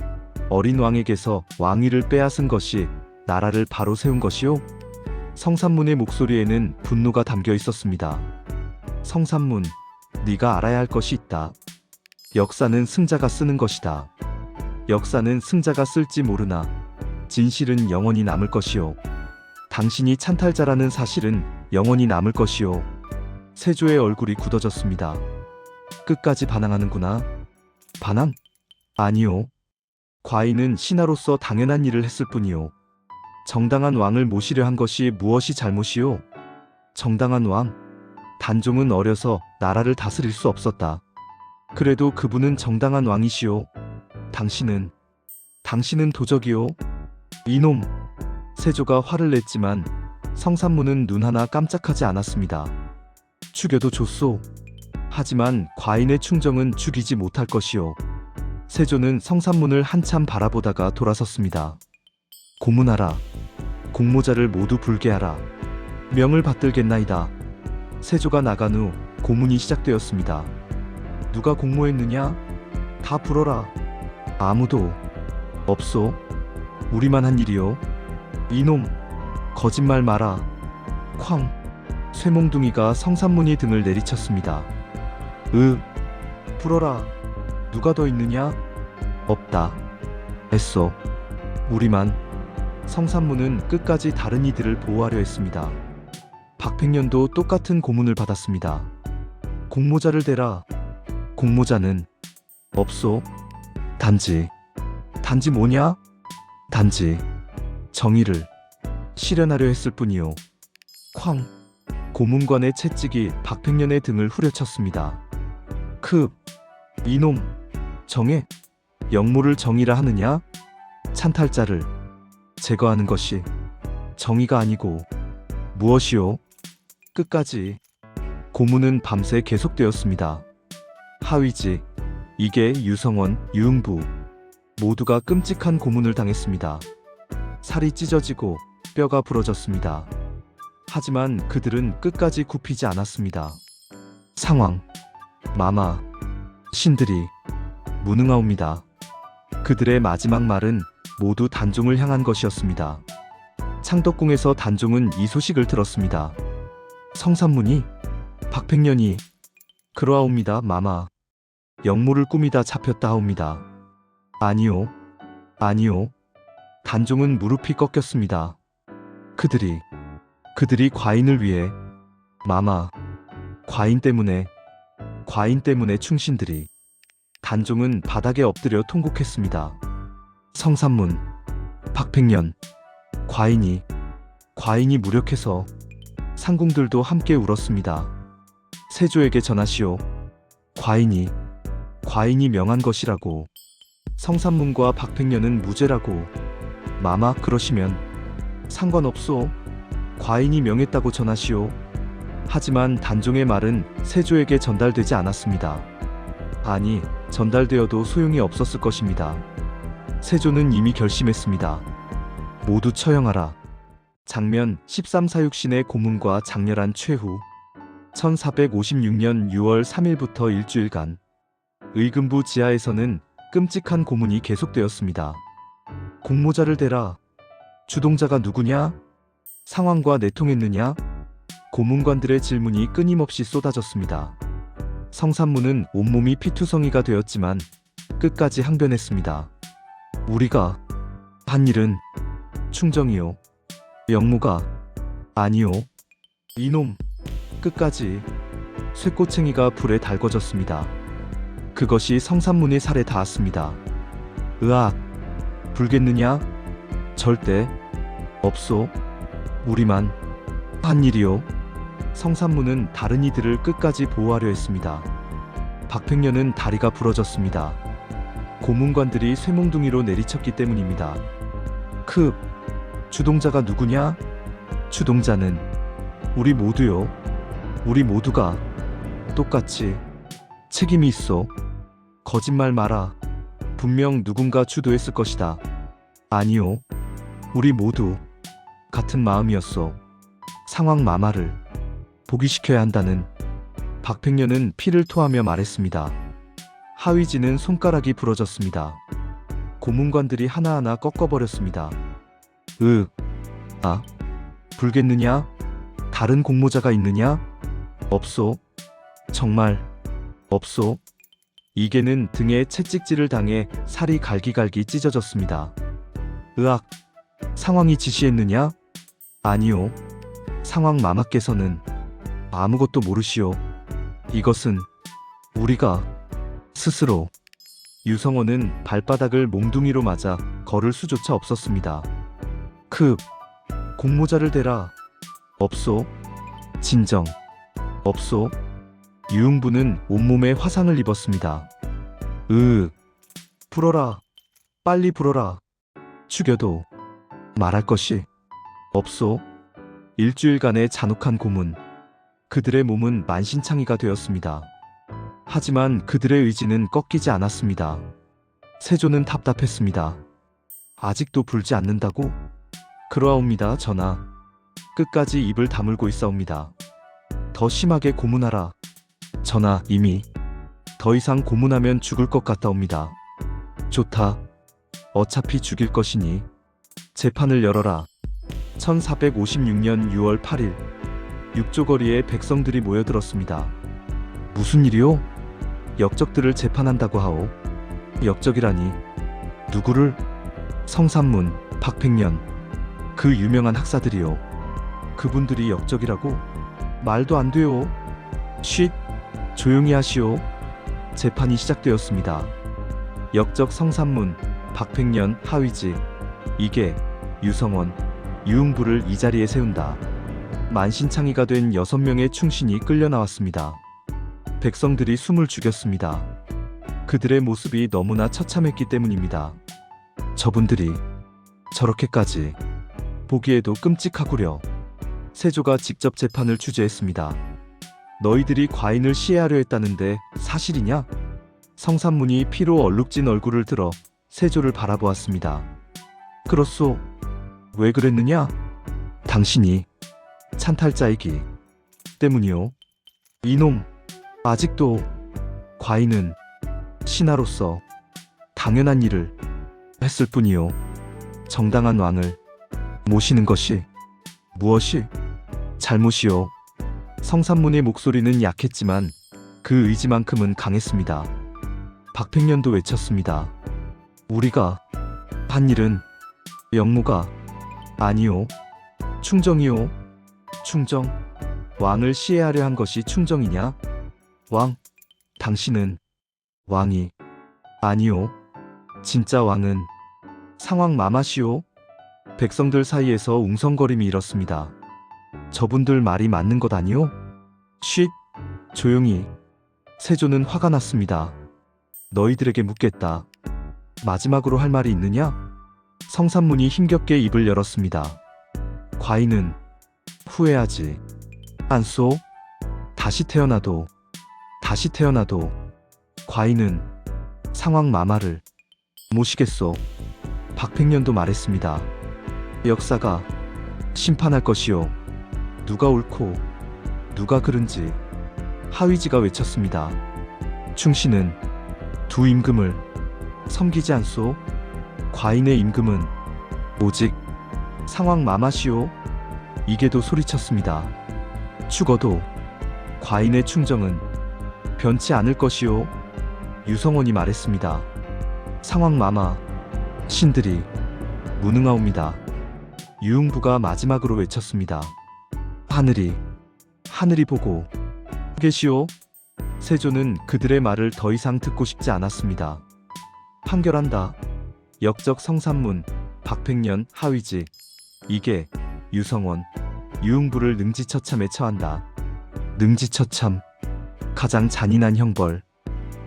어린 왕에게서 왕위를 빼앗은 것이 나라를 바로 세운 것이오? 성산문의 목소리에는 분노가 담겨 있었습니다. 성산문, 네가 알아야 할 것이 있다. 역사는 승자가 쓰는 것이다. 역사는 승자가 쓸지 모르나 진실은 영원히 남을 것이오. 당신이 찬탈자라는 사실은 영원히 남을 것이오. 세조의 얼굴이 굳어졌습니다. 끝까지 반항하는구나. 반항? 아니오. 과인은 신하로서 당연한 일을 했을 뿐이오. 정당한 왕을 모시려 한 것이 무엇이 잘못이오? 정당한 왕? 단종은 어려서 나라를 다스릴 수 없었다. 그래도 그분은 정당한 왕이시오. 당신은 도적이오. 이놈! 세조가 화를 냈지만 성산문은 눈 하나 깜짝하지 않았습니다. 죽여도 좋소. 하지만 과인의 충정은 죽이지 못할 것이요. 세조는 성산문을 한참 바라보다가 돌아섰습니다. 고문하라. 공모자를 모두 불게하라. 명을 받들겠나이다. 세조가 나간 후 고문이 시작되었습니다. 누가 공모했느냐? 다 불어라. 아무도 없소. 우리만 한 일이요. 이놈, 거짓말 마라. 쾅. 쇠몽둥이가 성산문이 등을 내리쳤습니다. 불어라. 누가 더 있느냐? 없다. 했소. 우리만. 성산문은 끝까지 다른 이들을 보호하려 했습니다. 박팽년도 똑같은 고문을 받았습니다. 공모자를 대라. 공모자는 없소. 단지 뭐냐? 단지 정의를 실현하려 했을 뿐이요. 쾅. 고문관의 채찍이 박팽년의 등을 후려쳤습니다. 이놈, 정해. 역모를 정의라 하느냐? 찬탈자를 제거하는 것이 정의가 아니고 무엇이요? 끝까지 고문은 밤새 계속되었습니다. 하위직, 이계, 유성원, 유흥부 모두가 끔찍한 고문을 당했습니다. 살이 찢어지고 뼈가 부러졌습니다. 하지만 그들은 끝까지 굽히지 않았습니다. 상황, 마마, 신들이 무능하옵니다. 그들의 마지막 말은 모두 단종을 향한 것이었습니다. 창덕궁에서 단종은 이 소식을 들었습니다. 성산문이, 박팽년이 그러하옵니다. 마마, 역모를 꾸미다 잡혔다 하옵니다. 아니요, 아니요. 단종은 무릎이 꺾였습니다. 그들이 과인을 위해, 마마, 과인 때문에 충신들이. 단종은 바닥에 엎드려 통곡했습니다. 성산문, 박팽년, 과인이 무력해서. 상궁들도 함께 울었습니다. 세조에게 전하시오. 과인이 명한 것이라고. 성산문과 박팽년은 무죄라고. 마마, 그러시면 상관없소. 과인이 명했다고 전하시오. 하지만 단종의 말은 세조에게 전달되지 않았습니다. 아니, 전달되어도 소용이 없었을 것입니다. 세조는 이미 결심했습니다. 모두 처형하라. 장면 13사육신의 고문과 장렬한 최후. 1456년 6월 3일부터 일주일간 의금부 지하에서는 끔찍한 고문이 계속되었습니다. 공모자를 대라. 주동자가 누구냐? 상황과 내통했느냐? 고문관들의 질문이 끊임없이 쏟아졌습니다. 성산문은 온몸이 피투성이가 되었지만 끝까지 항변했습니다. 우리가 한 일은 충정이요. 역모가 아니요. 이놈. 끝까지 쇠꼬챙이가 불에 달궈졌습니다. 그것이 성산문의 살에 닿았습니다. 으악. 불겠느냐? 절대 없소. 우리만 한 일이요. 성산문은 다른 이들을 끝까지 보호하려 했습니다. 박팽년은 다리가 부러졌습니다. 고문관들이 쇠몽둥이로 내리쳤기 때문입니다. 주동자가 누구냐? 주동자는 우리 모두요. 우리 모두가 똑같이 책임이 있어. 거짓말 마라. 분명 누군가 주도했을 것이다. 아니요. 우리 모두 같은 마음이었어. 상황 마마를 복위시켜야 한다는. 박팽년은 피를 토하며 말했습니다. 하위지는 손가락이 부러졌습니다. 고문관들이 하나하나 꺾어버렸습니다. 불겠느냐? 다른 공모자가 있느냐? 없소. 정말 없소. 이계는 등에 채찍질을 당해 살이 갈기갈기 찢어졌습니다. 으악. 상황이 지시했느냐? 아니요. 상황 마마께서는 아무것도 모르시오. 이것은 우리가 스스로. 유성원은 발바닥을 몽둥이로 맞아 걸을 수조차 없었습니다. 공모자를 대라. 없소. 진정 없소. 유흥부는 온몸에 화상을 입었습니다. 불어라. 빨리 불어라. 죽여도 말할 것이 없소. 일주일간의 잔혹한 고문. 그들의 몸은 만신창이가 되었습니다. 하지만 그들의 의지는 꺾이지 않았습니다. 세조는 답답했습니다. 아직도 불지 않는다고? 그러하옵니다, 전하. 끝까지 입을 다물고 있사옵니다. 더 심하게 고문하라. 전하, 이미 더 이상 고문하면 죽을 것 같다옵니다. 좋다. 어차피 죽일 것이니 재판을 열어라. 1456년 6월 8일 육조거리에 백성들이 모여들었습니다. 무슨 일이오? 역적들을 재판한다고 하오. 역적이라니 누구를? 성삼문, 박팽년, 그 유명한 학사들이요. 그분들이 역적이라고? 말도 안 돼요. 쉿, 조용히 하시오. 재판이 시작되었습니다. 역적 성삼문, 박팽년, 하위지, 이계, 유성원, 유흥부를 이 자리에 세운다. 만신창이가 된 6명의 충신이 끌려 나왔습니다. 백성들이 숨을 죽였습니다. 그들의 모습이 너무나 처참했기 때문입니다. 저분들이 저렇게까지 보기에도 끔찍하구려. 세조가 직접 재판을 주재했습니다. 너희들이 과인을 시해하려 했다는데 사실이냐? 성삼문이 피로 얼룩진 얼굴을 들어 세조를 바라보았습니다. 그렇소. 왜 그랬느냐? 당신이 찬탈자이기 때문이요. 이놈, 아직도 과인은 신하로서 당연한 일을 했을 뿐이요. 정당한 왕을 모시는 것이 무엇이 잘못이요. 성삼문의 목소리는 약했지만 그 의지만큼은 강했습니다. 박팽년도 외쳤습니다. 우리가 한 일은 역무가 아니요. 충정이요. 충정? 왕을 시해하려 한 것이 충정이냐? 왕, 당신은 왕이 아니요. 진짜 왕은 상왕 마마시오. 백성들 사이에서 웅성거림이 일었습니다. 저분들 말이 맞는 것 아니오? 쉿, 조용히. 세조는 화가 났습니다. 너희들에게 묻겠다. 마지막으로 할 말이 있느냐? 성삼문이 힘겹게 입을 열었습니다. 과인은 후회하지 않소. 다시 태어나도 과인은 상왕 마마를 모시겠소. 박팽년도 말했습니다. 역사가 심판할 것이요. 누가 옳고 누가 그른지 하위지가 외쳤습니다. 충신은 두 임금을 섬기지 않소. 과인의 임금은 오직 상왕 마마시오. 이계도 소리쳤습니다. 죽어도 과인의 충정은 변치 않을 것이오. 유성원이 말했습니다. 상왕 마마, 신들이 무능하옵니다. 유흥부가 마지막으로 외쳤습니다. 하늘이 보고 계시오. 세조는 그들의 말을 더 이상 듣고 싶지 않았습니다. 판결한다. 역적 성삼문, 박팽년, 하위지, 이계, 유성원, 유흥부를 능지처참에 처한다. 능지처참, 가장 잔인한 형벌.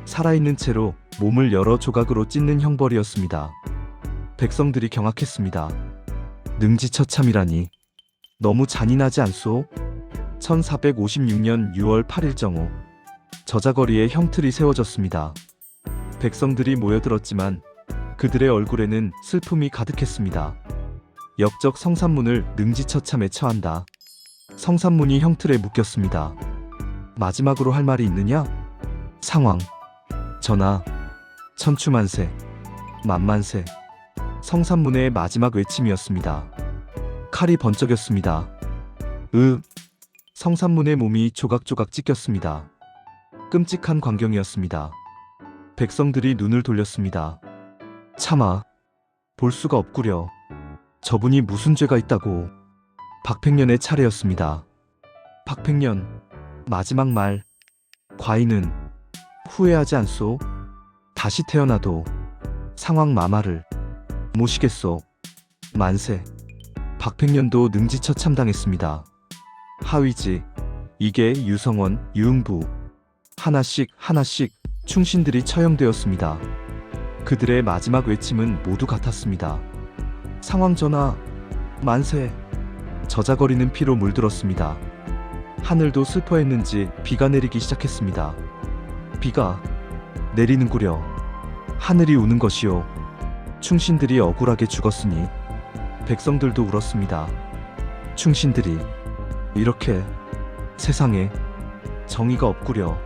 살아있는 채로 몸을 여러 조각으로 찢는 형벌이었습니다. 백성들이 경악했습니다. 능지처참이라니 너무 잔인하지 않소? 1456년 6월 8일 정오, 저자거리에 형틀이 세워졌습니다. 백성들이 모여들었지만 그들의 얼굴에는 슬픔이 가득했습니다. 역적 성삼문을 능지처참에 처한다. 성삼문이 형틀에 묶였습니다. 마지막으로 할 말이 있느냐? 상왕, 전하, 천추만세, 만만세. 성삼문의 마지막 외침이었습니다. 칼이 번쩍였습니다. 성삼문의 몸이 조각조각 찢겼습니다. 끔찍한 광경이었습니다. 백성들이 눈을 돌렸습니다. 차마 볼 수가 없구려. 저분이 무슨 죄가 있다고. 박팽년의 차례였습니다. 박팽년, 마지막 말. 과인은 후회하지 않소. 다시 태어나도 상왕 마마를 모시겠소. 만세. 박팽년도 능지처참당했습니다. 하위지, 이계, 유성원, 유흥부, 하나씩 충신들이 처형되었습니다. 그들의 마지막 외침은 모두 같았습니다. 상왕 전하, 만세. 저자거리는 피로 물들었습니다. 하늘도 슬퍼했는지 비가 내리기 시작했습니다. 비가 내리는구려. 하늘이 우는 것이요. 충신들이 억울하게 죽었으니 백성들도 울었습니다. 충신들이 이렇게 세상에 정의가 없구려.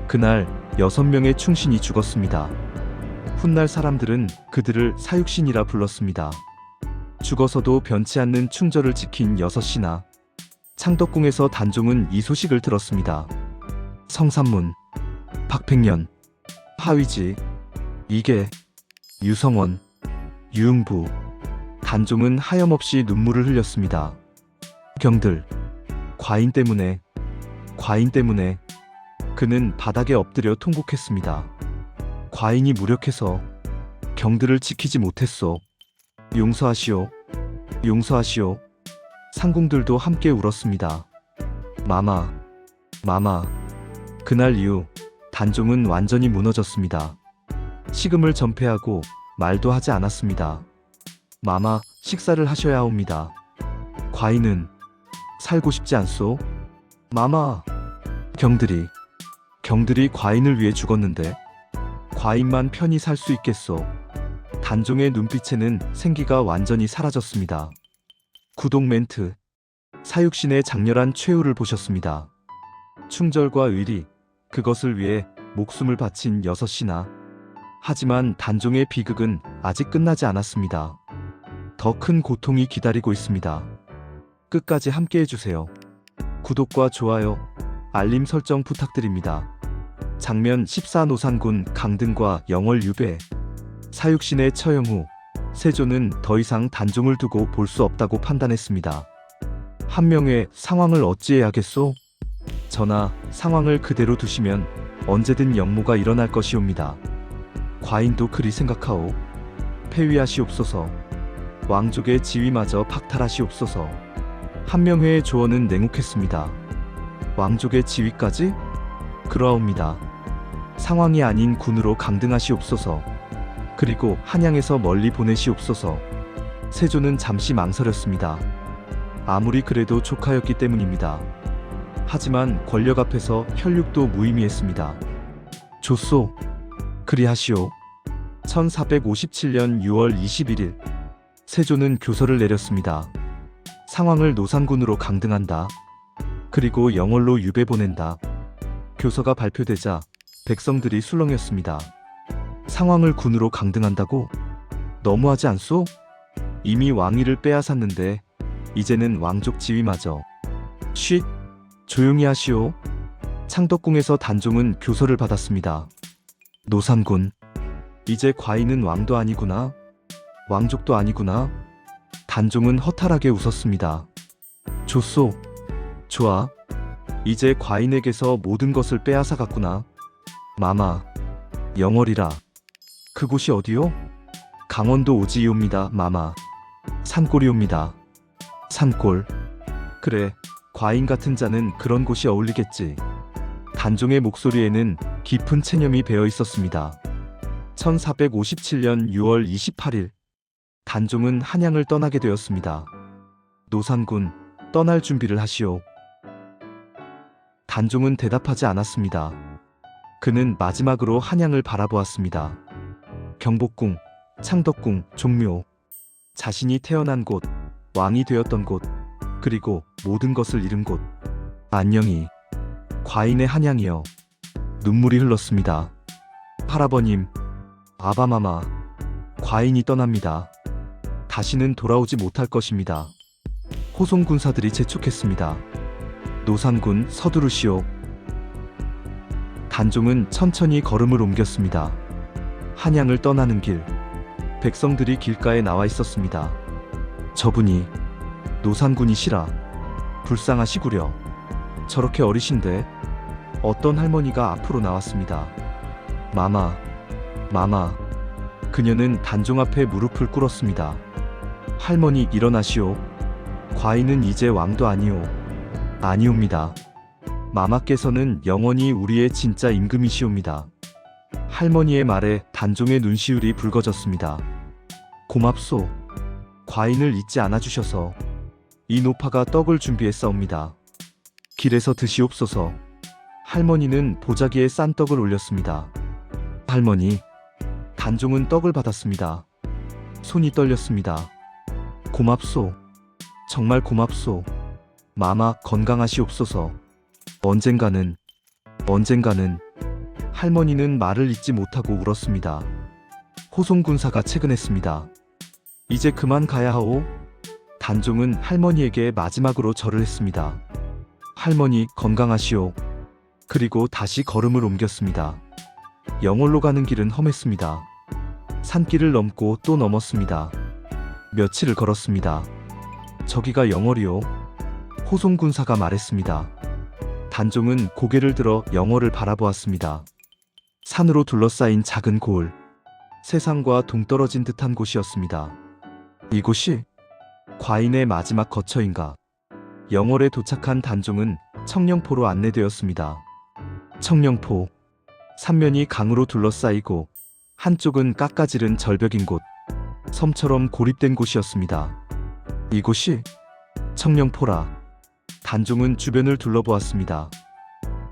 그날 6명의 충신이 죽었습니다. 훗날 사람들은 그들을 사육신이라 불렀습니다. 죽어서도 변치 않는 충절을 지킨 6이나 창덕궁에서 단종은 이 소식을 들었습니다. 성삼문, 박팽년, 하위지, 이계, 유성원, 유응부, 단종은 하염없이 눈물을 흘렸습니다. 경들, 과인 때문에 그는 바닥에 엎드려 통곡했습니다. 과인이 무력해서 경들을 지키지 못했소. 용서하시오. 용서하시오. 상궁들도 함께 울었습니다. 마마. 그날 이후 단종은 완전히 무너졌습니다. 식음을 전폐하고 말도 하지 않았습니다. 마마, 식사를 하셔야 합니다. 과인은 살고 싶지 않소? 마마. 경들이 과인을 위해 죽었는데 과인만 편히 살 수 있겠소. 단종의 눈빛에는 생기가 완전히 사라졌습니다. 구독 멘트. 사육신의 장렬한 최후를 보셨습니다. 충절과 의리, 그것을 위해 목숨을 바친 6이나. 하지만 단종의 비극은 아직 끝나지 않았습니다. 더 큰 고통이 기다리고 있습니다. 끝까지 함께 해주세요. 구독과 좋아요, 알림 설정 부탁드립니다. 장면 14. 노산군 강등과 영월 유배. 사육신의 처형 후 세조는 더 이상 단종을 두고 볼 수 없다고 판단했습니다. 한명회 상황을 어찌해야겠소? 전하, 상황을 그대로 두시면 언제든 역모가 일어날 것이옵니다. 과인도 그리 생각하오. 폐위하시옵소서. 왕족의 지위마저 박탈하시옵소서. 한명회의 조언은 냉혹했습니다. 왕족의 지위까지? 그러하옵니다. 상황이 아닌 군으로 강등하시옵소서. 그리고 한양에서 멀리 보내시옵소서. 세조는 잠시 망설였습니다. 아무리 그래도 조카였기 때문입니다. 하지만 권력 앞에서 혈육도 무의미했습니다. 좋소. 그리하시오. 1457년 6월 21일 세조는 교서를 내렸습니다. 상황을 노산군으로 강등한다. 그리고 영월로 유배 보낸다. 교서가 발표되자 백성들이 술렁였습니다. 상황을 군으로 강등한다고? 너무하지 않소? 이미 왕위를 빼앗았는데 이제는 왕족 지위마저. 쉿! 조용히 하시오. 창덕궁에서 단종은 교서를 받았습니다. 노산군, 이제 과인은 왕도 아니구나. 왕족도 아니구나. 단종은 허탈하게 웃었습니다. 좋소. 좋아. 이제 과인에게서 모든 것을 빼앗아갔구나. 마마. 영월이라. 그곳이 어디요? 강원도 오지이옵니다. 마마. 산골이옵니다. 산골. 그래, 과인 같은 자는 그런 곳이 어울리겠지. 단종의 목소리에는 깊은 체념이 배어 있었습니다. 1457년 6월 28일 단종은 한양을 떠나게 되었습니다. 노산군, 떠날 준비를 하시오. 단종은 대답하지 않았습니다. 그는 마지막으로 한양을 바라보았습니다. 경복궁, 창덕궁, 종묘. 자신이 태어난 곳, 왕이 되었던 곳, 그리고 모든 것을 잃은 곳. 안녕히 과인의 한양이여. 눈물이 흘렀습니다. 할아버님, 아바마마, 과인이 떠납니다. 다시는 돌아오지 못할 것입니다. 호송 군사들이 재촉했습니다. 노산군, 서두르시오. 단종은 천천히 걸음을 옮겼습니다. 한양을 떠나는 길. 백성들이 길가에 나와 있었습니다. 저분이 노산군이시라. 불쌍하시구려. 저렇게 어리신데. 어떤 할머니가 앞으로 나왔습니다. 마마. 그녀는 단종 앞에 무릎을 꿇었습니다. 할머니, 일어나시오. 과인은 이제 왕도 아니오. 아니옵니다. 마마께서는 영원히 우리의 진짜 임금이시옵니다. 할머니의 말에 단종의 눈시울이 붉어졌습니다. 고맙소. 과인을 잊지 않아 주셔서. 이 노파가 떡을 준비했사옵니다. 길에서 드시옵소서. 할머니는 보자기에 싼 떡을 올렸습니다. 할머니, 단종은 떡을 받았습니다. 손이 떨렸습니다. 고맙소. 정말 고맙소. 마마 건강하시옵소서. 언젠가는 할머니는 말을 잇지 못하고 울었습니다. 호송군사가 채근했습니다. 이제 그만 가야 하오. 단종은 할머니에게 마지막으로 절을 했습니다. 할머니 건강하시오. 그리고 다시 걸음을 옮겼습니다. 영월로 가는 길은 험했습니다. 산길을 넘고 또 넘었습니다. 며칠을 걸었습니다. 저기가 영월이요. 호송군사가 말했습니다. 단종은 고개를 들어 영월을 바라보았습니다. 산으로 둘러싸인 작은 고을, 세상과 동떨어진 듯한 곳이었습니다. 이곳이 과인의 마지막 거처인가? 영월에 도착한 단종은 청령포로 안내되었습니다. 청령포, 삼면이 강으로 둘러싸이고 한쪽은 깎아지른 절벽인 곳, 섬처럼 고립된 곳이었습니다. 이곳이 청령포라. 단종은 주변을 둘러보았습니다.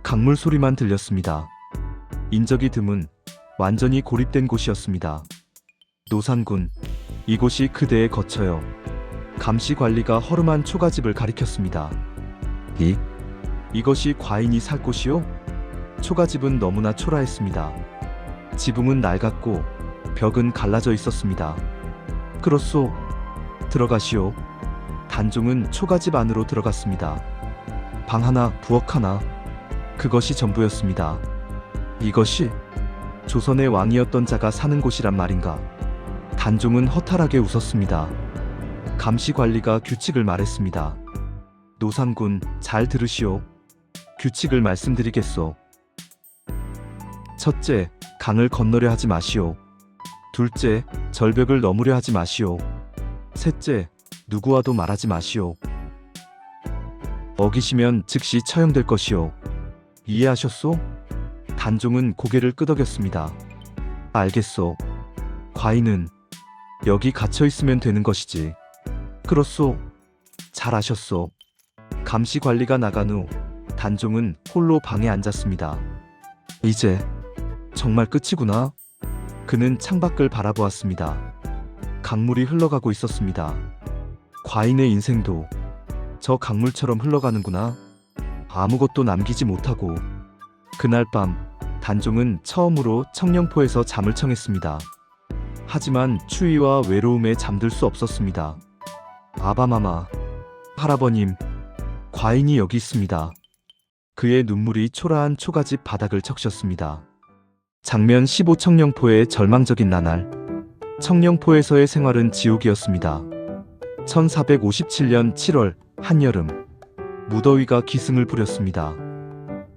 강물 소리만 들렸습니다. 인적이 드문 완전히 고립된 곳이었습니다. 노산군, 이곳이 그대의 거처요. 감시관리가 허름한 초가집을 가리켰습니다. 이것이 과인이 살 곳이요? 초가집은 너무나 초라했습니다. 지붕은 낡았고 벽은 갈라져 있었습니다. 그렇소. 들어가시오. 단종은 초가집 안으로 들어갔습니다. 방 하나, 부엌 하나, 그것이 전부였습니다. 이것이 조선의 왕이었던 자가 사는 곳이란 말인가? 단종은 허탈하게 웃었습니다. 감시관리가 규칙을 말했습니다. 노산군, 잘 들으시오. 규칙을 말씀드리겠소. 첫째, 강을 건너려 하지 마시오. 둘째, 절벽을 넘으려 하지 마시오. 셋째, 누구와도 말하지 마시오. 어기시면 즉시 처형될 것이오. 이해하셨소? 단종은 고개를 끄덕였습니다. 알겠소. 과인은 여기 갇혀 있으면 되는 것이지. 그렇소. 잘 아셨소. 감시관리가 나간 후 단종은 홀로 방에 앉았습니다. 이제 정말 끝이구나. 그는 창밖을 바라보았습니다. 강물이 흘러가고 있었습니다. 과인의 인생도 저 강물처럼 흘러가는구나. 아무것도 남기지 못하고. 그날 밤 단종은 처음으로 청령포에서 잠을 청했습니다. 하지만 추위와 외로움에 잠들 수 없었습니다. 아바마마, 할아버님, 과인이 여기 있습니다. 그의 눈물이 초라한 초가집 바닥을 적셨습니다. 장면 15. 청령포의 절망적인 나날. 청령포에서의 생활은 지옥이었습니다. 1457년 7월 한여름, 무더위가 기승을 부렸습니다.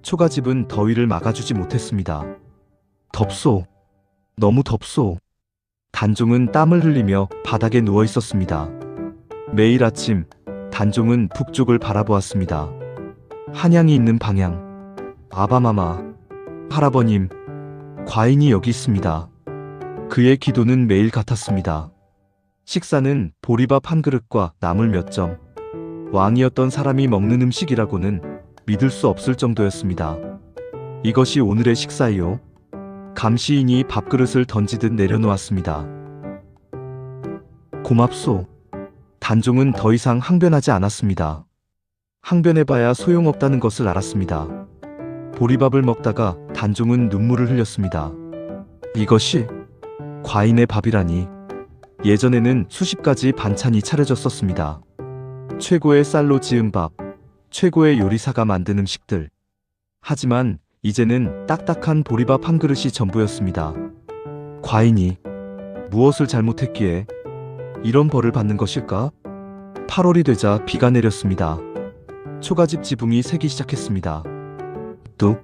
초가집은 더위를 막아주지 못했습니다. 덥소. 너무 덥소. 단종은 땀을 흘리며 바닥에 누워 있었습니다. 매일 아침 단종은 북쪽을 바라보았습니다. 한양이 있는 방향. 아바마마, 할아버님, 과인이 여기 있습니다. 그의 기도는 매일 같았습니다. 식사는 보리밥 한 그릇과 나물 몇 점. 왕이었던 사람이 먹는 음식이라고는 믿을 수 없을 정도였습니다. 이것이 오늘의 식사이요. 감시인이 밥그릇을 던지듯 내려놓았습니다. 고맙소. 단종은 더 이상 항변하지 않았습니다. 항변해봐야 소용없다는 것을 알았습니다. 보리밥을 먹다가 단종은 눈물을 흘렸습니다. 이것이 과인의 밥이라니. 예전에는 수십 가지 반찬이 차려졌었습니다. 최고의 쌀로 지은 밥, 최고의 요리사가 만든 음식들. 하지만 이제는 딱딱한 보리밥 한 그릇이 전부였습니다. 과인이 무엇을 잘못했기에 이런 벌을 받는 것일까? 8월이 되자 비가 내렸습니다. 초가집 지붕이 새기 시작했습니다. 뚝,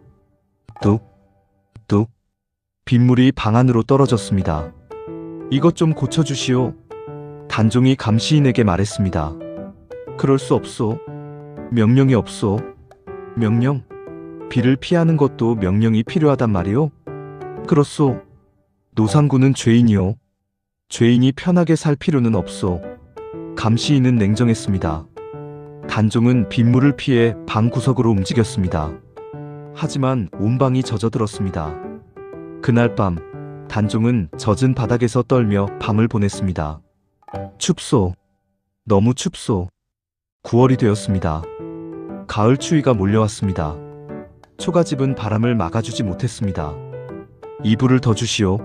뚝, 뚝. 빗물이 방 안으로 떨어졌습니다. 이것 좀 고쳐주시오. 단종이 감시인에게 말했습니다. 그럴 수 없소. 명령이 없소. 명령? 비를 피하는 것도 명령이 필요하단 말이오? 그렇소. 노산군은 죄인이오. 죄인이 편하게 살 필요는 없소. 감시인은 냉정했습니다. 단종은 빗물을 피해 방 구석으로 움직였습니다. 하지만 온 방이 젖어들었습니다. 그날 밤 단종은 젖은 바닥에서 떨며 밤을 보냈습니다. 춥소. 너무 춥소. 9월이 되었습니다. 가을 추위가 몰려왔습니다. 초가집은 바람을 막아주지 못했습니다. 이불을 더 주시오.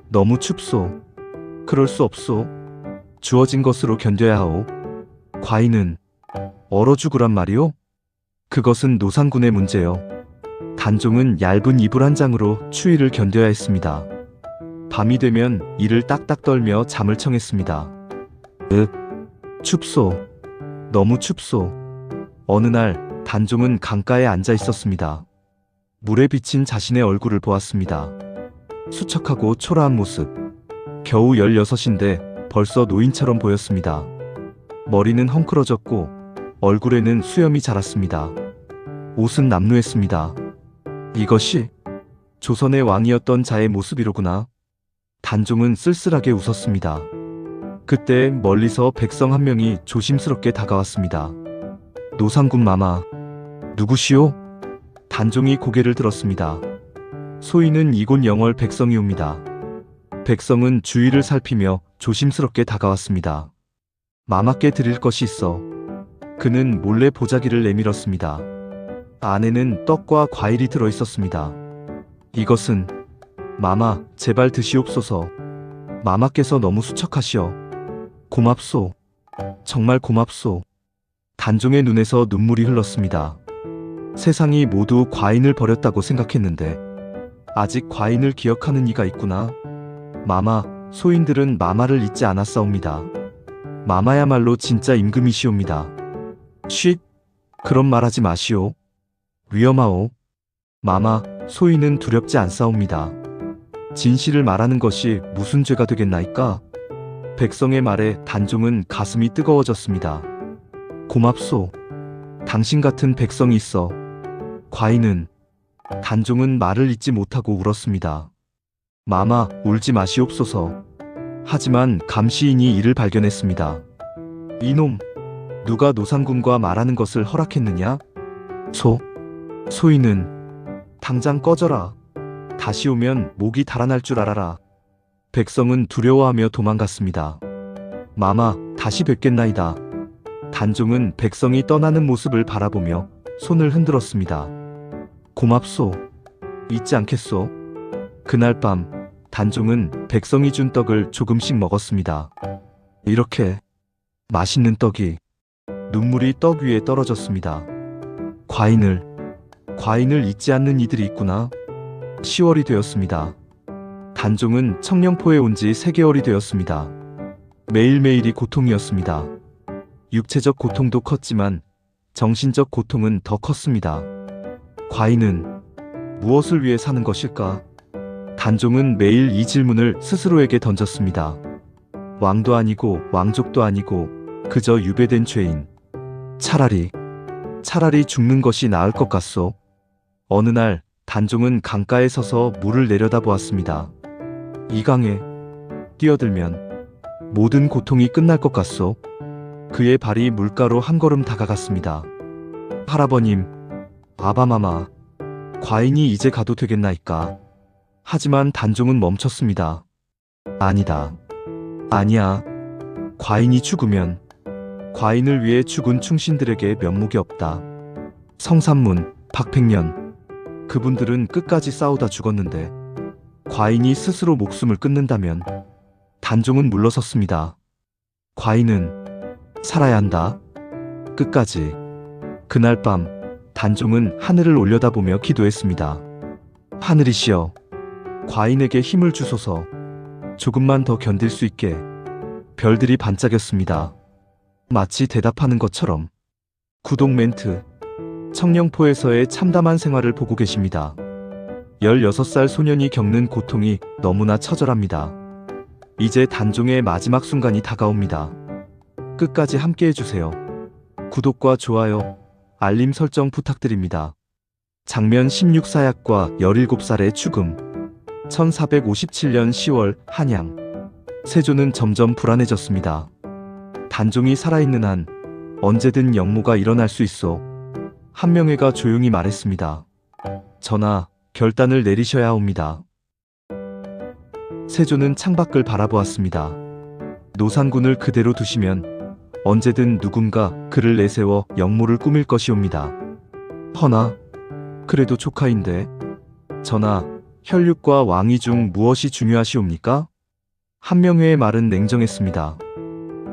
너무 춥소. 그럴 수 없소. 주어진 것으로 견뎌야 하오. 과인은 얼어 죽으란 말이오? 그것은 노상군의 문제요. 단종은 얇은 이불 한 장으로 추위를 견뎌야 했습니다. 밤이 되면 이를 딱딱 떨며 잠을 청했습니다. 춥소. 너무 춥소. 어느 날 단종은 강가에 앉아 있었습니다. 물에 비친 자신의 얼굴을 보았습니다. 수척하고 초라한 모습. 겨우 16인데 벌써 노인처럼 보였습니다. 머리는 헝클어졌고 얼굴에는 수염이 자랐습니다. 옷은 남루했습니다. 이것이 조선의 왕이었던 자의 모습이로구나. 단종은 쓸쓸하게 웃었습니다. 그때 멀리서 백성 한 명이 조심스럽게 다가왔습니다. 노상군 마마, 누구시오? 단종이 고개를 들었습니다. 소인은 이곳 영월 백성이옵니다. 백성은 주위를 살피며 조심스럽게 다가왔습니다. 마마께 드릴 것이 있어. 그는 몰래 보자기를 내밀었습니다. 안에는 떡과 과일이 들어있었습니다. 이것은 마마, 제발 드시옵소서. 마마께서 너무 수척하시오. 고맙소. 정말 고맙소. 단종의 눈에서 눈물이 흘렀습니다. 세상이 모두 과인을 버렸다고 생각했는데 아직 과인을 기억하는 이가 있구나. 마마, 소인들은 마마를 잊지 않았사옵니다. 마마야말로 진짜 임금이시옵니다. 쉿! 그런 말하지 마시오. 위험하오. 마마, 소인은 두렵지 않사옵니다. 진실을 말하는 것이 무슨 죄가 되겠나이까? 백성의 말에 단종은 가슴이 뜨거워졌습니다. 고맙소. 당신 같은 백성이 있어. 과인은 단종은 말을 잇지 못하고 울었습니다. 마마, 울지 마시옵소서. 하지만 감시인이 이를 발견했습니다. 이놈, 누가 노상군과 말하는 것을 허락했느냐? 소인은 당장 꺼져라. 다시 오면 목이 달아날 줄 알아라. 백성은 두려워하며 도망갔습니다. 마마, 다시 뵙겠나이다. 단종은 백성이 떠나는 모습을 바라보며 손을 흔들었습니다. 고맙소. 잊지 않겠소. 그날 밤 단종은 백성이 준 떡을 조금씩 먹었습니다. 이렇게 맛있는 떡이 눈물이 떡 위에 떨어졌습니다. 과인을 잊지 않는 이들이 있구나. 10월이 되었습니다. 단종은 청령포에 온 지 3개월이 되었습니다. 매일매일이 고통이었습니다. 육체적 고통도 컸지만 정신적 고통은 더 컸습니다. 과인은 무엇을 위해 사는 것일까? 단종은 매일 이 질문을 스스로에게 던졌습니다. 왕도 아니고 왕족도 아니고 그저 유배된 죄인. 차라리 죽는 것이 나을 것 같소. 어느 날 단종은 강가에 서서 물을 내려다보았습니다. 이 강에 뛰어들면 모든 고통이 끝날 것 같소. 그의 발이 물가로 한 걸음 다가갔습니다. 할아버님, 아바마마, 과인이 이제 가도 되겠나이까? 하지만 단종은 멈췄습니다. 아니야. 과인이 죽으면 과인을 위해 죽은 충신들에게 면목이 없다. 성삼문, 박팽년, 그분들은 끝까지 싸우다 죽었는데 과인이 스스로 목숨을 끊는다면 단종은 물러섰습니다. 과인은 살아야 한다. 끝까지. 그날 밤 단종은 하늘을 올려다보며 기도했습니다. 하늘이시여, 과인에게 힘을 주소서. 조금만 더 견딜 수 있게. 별들이 반짝였습니다. 마치 대답하는 것처럼. 구독 멘트. 청령포에서의 참담한 생활을 보고 계십니다. 16살 소년이 겪는 고통이 너무나 처절합니다. 이제 단종의 마지막 순간이 다가옵니다. 끝까지 함께 해주세요. 구독과 좋아요, 알림 설정 부탁드립니다. 장면 16사약과 17살의 죽음. 1457년 10월 한양. 세조는 점점 불안해졌습니다. 단종이 살아있는 한 언제든 역모가 일어날 수 있어. 한명회가 조용히 말했습니다. 전하, 결단을 내리셔야 합니다. 세조는 창밖을 바라보았습니다. 노산군을 그대로 두시면 언제든 누군가 그를 내세워 역모를 꾸밀 것이옵니다. 허나 그래도 조카인데. 전하, 혈육과 왕위 중 무엇이 중요하시옵니까? 한명회의 말은 냉정했습니다.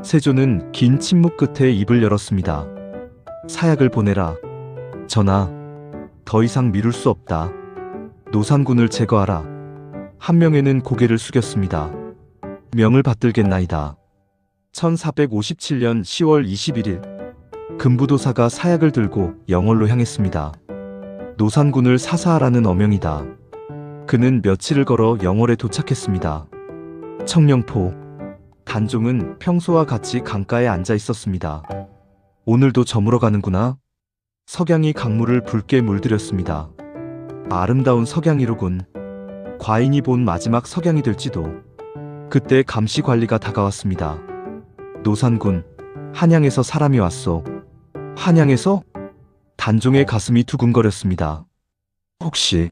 세조는 긴 침묵 끝에 입을 열었습니다. 사약을 보내라. 전하, 더 이상 미룰 수 없다. 노산군을 제거하라. 한명회는 고개를 숙였습니다. 명을 받들겠나이다. 1457년 10월 21일 금부도사가 사약을 들고 영월로 향했습니다. 노산군을 사사하라는 어명이다. 그는 며칠을 걸어 영월에 도착했습니다. 청령포. 단종은 평소와 같이 강가에 앉아 있었습니다. 오늘도 저물어 가는구나. 석양이 강물을 붉게 물들였습니다. 아름다운 석양이로군. 과인이 본 마지막 석양이 될지도. 그때 감시관리가 다가왔습니다. 노산군, 한양에서 사람이 왔소. 한양에서? 단종의 가슴이 두근거렸습니다. 혹시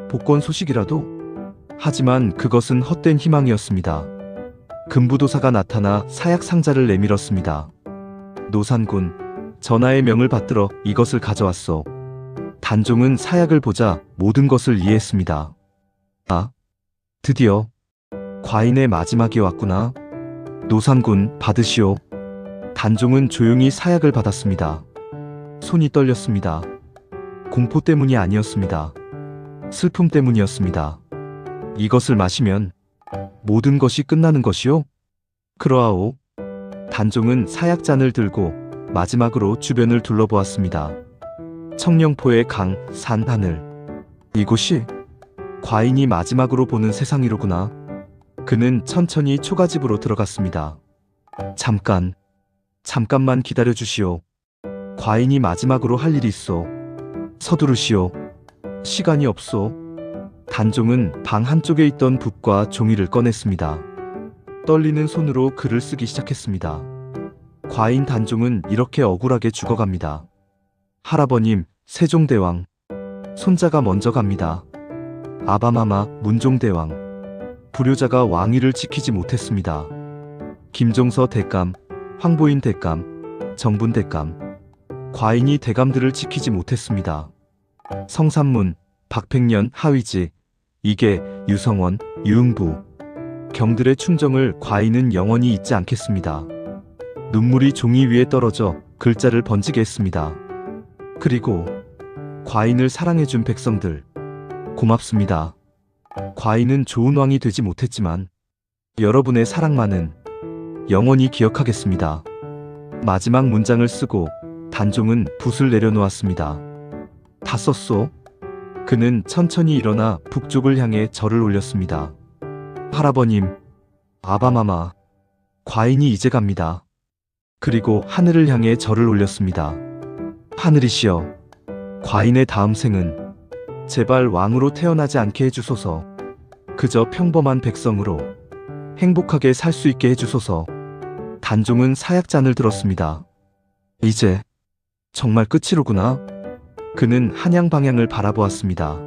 복권 소식이라도? 하지만 그것은 헛된 희망이었습니다. 금부도사가 나타나 사약 상자를 내밀었습니다. 노산군, 전하의 명을 받들어 이것을 가져왔소. 단종은 사약을 보자 모든 것을 이해했습니다. 아, 드디어 과인의 마지막이 왔구나. 노산군, 받으시오. 단종은 조용히 사약을 받았습니다. 손이 떨렸습니다. 공포 때문이 아니었습니다. 슬픔 때문이었습니다. 이것을 마시면 모든 것이 끝나는 것이요? 그러하오. 단종은 사약잔을 들고 마지막으로 주변을 둘러보았습니다. 청령포의 강, 산, 하늘. 이곳이 과인이 마지막으로 보는 세상이로구나. 그는 천천히 초가집으로 들어갔습니다. 잠깐만 기다려 주시오. 과인이 마지막으로 할 일이 있소. 서두르시오. 시간이 없소. 단종은 방 한쪽에 있던 붓과 종이를 꺼냈습니다. 떨리는 손으로 글을 쓰기 시작했습니다. 과인 단종은 이렇게 억울하게 죽어갑니다. 할아버님, 세종대왕. 손자가 먼저 갑니다. 아바마마, 문종대왕. 불효자가 왕위를 지키지 못했습니다. 김종서 대감, 황보인 대감, 정분 대감. 과인이 대감들을 지키지 못했습니다. 성삼문, 박팽년, 하위지, 이계, 유성원, 유흥부. 경들의 충정을 과인은 영원히 잊지 않겠습니다. 눈물이 종이 위에 떨어져 글자를 번지게 했습니다. 그리고 과인을 사랑해준 백성들, 고맙습니다. 과인은 좋은 왕이 되지 못했지만 여러분의 사랑만은 영원히 기억하겠습니다. 마지막 문장을 쓰고 단종은 붓을 내려놓았습니다. 다 썼소? 그는 천천히 일어나 북쪽을 향해 절을 올렸습니다. 할아버님, 아바마마, 과인이 이제 갑니다. 그리고 하늘을 향해 절을 올렸습니다. 하늘이시여, 과인의 다음 생은 제발 왕으로 태어나지 않게 해주소서. 그저 평범한 백성으로 행복하게 살 수 있게 해주소서. 단종은 사약잔을 들었습니다. 이제 정말 끝이로구나. 그는 한양 방향을 바라보았습니다.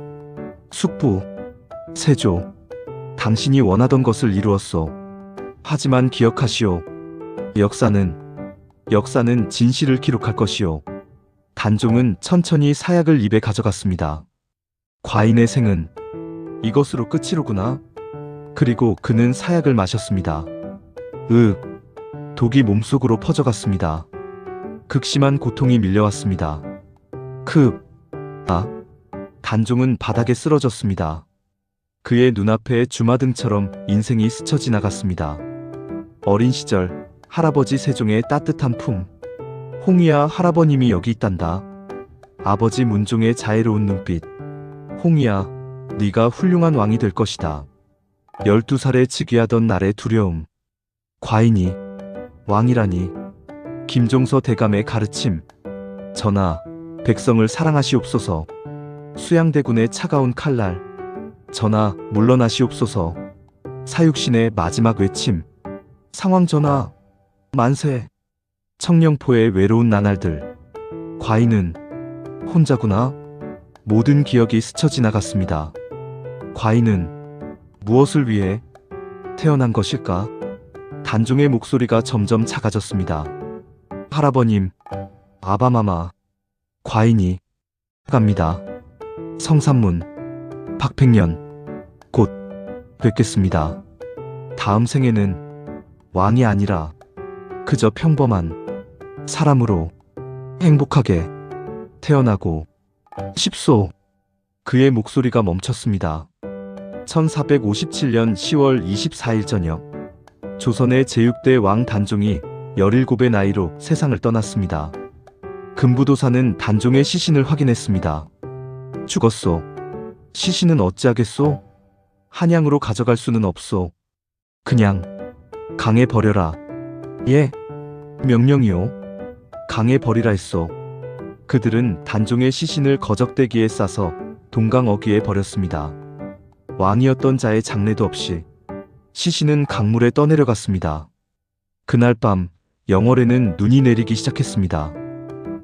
숙부, 세조, 당신이 원하던 것을 이루었소. 하지만 기억하시오. 역사는 진실을 기록할 것이오. 단종은 천천히 사약을 입에 가져갔습니다. 과인의 생은 이것으로 끝이로구나. 그리고 그는 사약을 마셨습니다. 독이 몸속으로 퍼져갔습니다. 극심한 고통이 밀려왔습니다. 단종은 바닥에 쓰러졌습니다. 그의 눈앞에 주마등처럼 인생이 스쳐 지나갔습니다. 어린 시절 할아버지 세종의 따뜻한 품. 홍이야, 할아버님이 여기 있단다. 아버지 문종의 자애로운 눈빛. 홍이야, 네가 훌륭한 왕이 될 것이다. 12살에 즉위하던 날의 두려움. 과인이 왕이라니. 김종서 대감의 가르침. 전하, 백성을 사랑하시옵소서. 수양대군의 차가운 칼날. 전하, 물러나시옵소서. 사육신의 마지막 외침. 상황 전하, 만세. 청령포의 외로운 나날들. 과인은 혼자구나. 모든 기억이 스쳐 지나갔습니다. 과인은 무엇을 위해 태어난 것일까? 단종의 목소리가 점점 작아졌습니다. 할아버님, 아바마마, 과인이 갑니다. 성산문, 박백년, 곧 뵙겠습니다. 다음 생에는 왕이 아니라 그저 평범한 사람으로 행복하게 태어나고 싶소. 그의 목소리가 멈췄습니다. 1457년 10월 24일 저녁, 조선의 제6대 왕 단종이 17의 나이로 세상을 떠났습니다. 금부도사는 단종의 시신을 확인했습니다. 죽었소. 시신은 어찌하겠소? 한양으로 가져갈 수는 없소. 그냥 강에 버려라. 예, 명령이요. 강에 버리라 했소. 그들은 단종의 시신을 거적대기에 싸서 동강 어귀에 버렸습니다. 왕이었던 자의 장례도 없이 시신은 강물에 떠내려갔습니다. 그날 밤 영월에는 눈이 내리기 시작했습니다.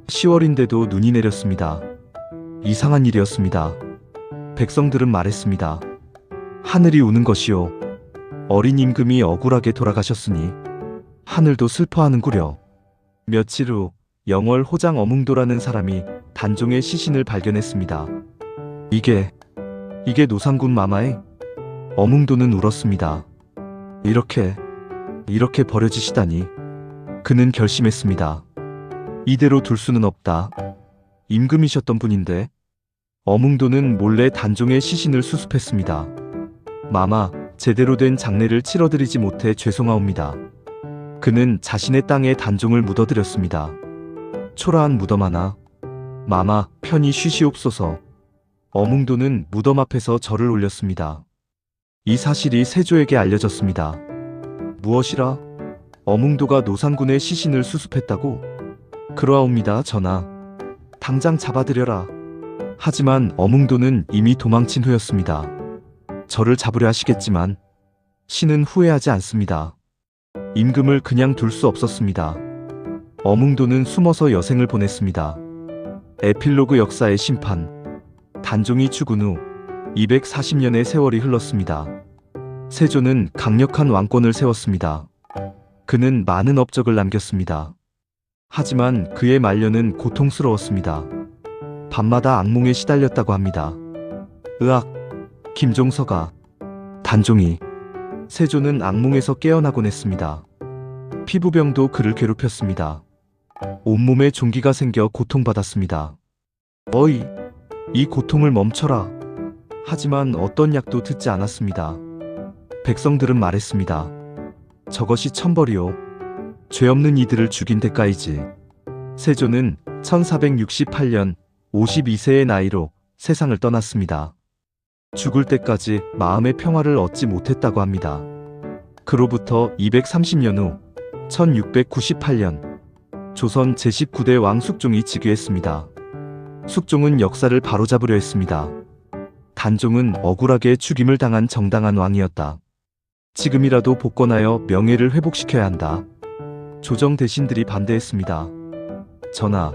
10월인데도 눈이 내렸습니다. 이상한 일이었습니다. 백성들은 말했습니다. 하늘이 우는 것이요. 어린 임금이 억울하게 돌아가셨으니 하늘도 슬퍼하는구려. 며칠 후 영월 호장 어뭉도라는 사람이 단종의 시신을 발견했습니다. 이게 노상군 마마의? 어뭉도는 울었습니다. 이렇게 버려지시다니. 그는 결심했습니다. 이대로 둘 수는 없다. 임금이셨던 분인데. 어뭉도는 몰래 단종의 시신을 수습했습니다. 마마, 제대로 된 장례를 치러드리지 못해 죄송하옵니다. 그는 자신의 땅에 단종을 묻어드렸습니다. 초라한 무덤 하나. 마마, 편히 쉬시옵소서. 어뭉도는 무덤 앞에서 절을 올렸습니다. 이 사실이 세조에게 알려졌습니다. 무엇이라? 어뭉도가 노상군의 시신을 수습했다고? 그러하옵니다, 전하. 당장 잡아들여라. 하지만 어뭉도는 이미 도망친 후였습니다. 저를 잡으려 하시겠지만 신은 후회하지 않습니다. 임금을 그냥 둘 수 없었습니다. 어뭉도는 숨어서 여생을 보냈습니다. 에필로그 역사의 심판. 단종이 죽은 후 240년의 세월이 흘렀습니다. 세조는 강력한 왕권을 세웠습니다. 그는 많은 업적을 남겼습니다. 하지만 그의 말년은 고통스러웠습니다. 밤마다 악몽에 시달렸다고 합니다. 으악! 김종서가. 단종이. 세조는 악몽에서 깨어나곤 했습니다. 피부병도 그를 괴롭혔습니다. 온몸에 종기가 생겨 고통받았습니다. 어이! 이 고통을 멈춰라. 하지만 어떤 약도 듣지 않았습니다. 백성들은 말했습니다. 저것이 천벌이요. 죄 없는 이들을 죽인 대가이지. 세조는 1468년 52세의 나이로 세상을 떠났습니다. 죽을 때까지 마음의 평화를 얻지 못했다고 합니다. 그로부터 230년 후 1698년 조선 제19대 왕 숙종이 즉위했습니다. 숙종은 역사를 바로잡으려 했습니다. 단종은 억울하게 죽임을 당한 정당한 왕이었다. 지금이라도 복권하여 명예를 회복시켜야 한다. 조정 대신들이 반대했습니다. 전하,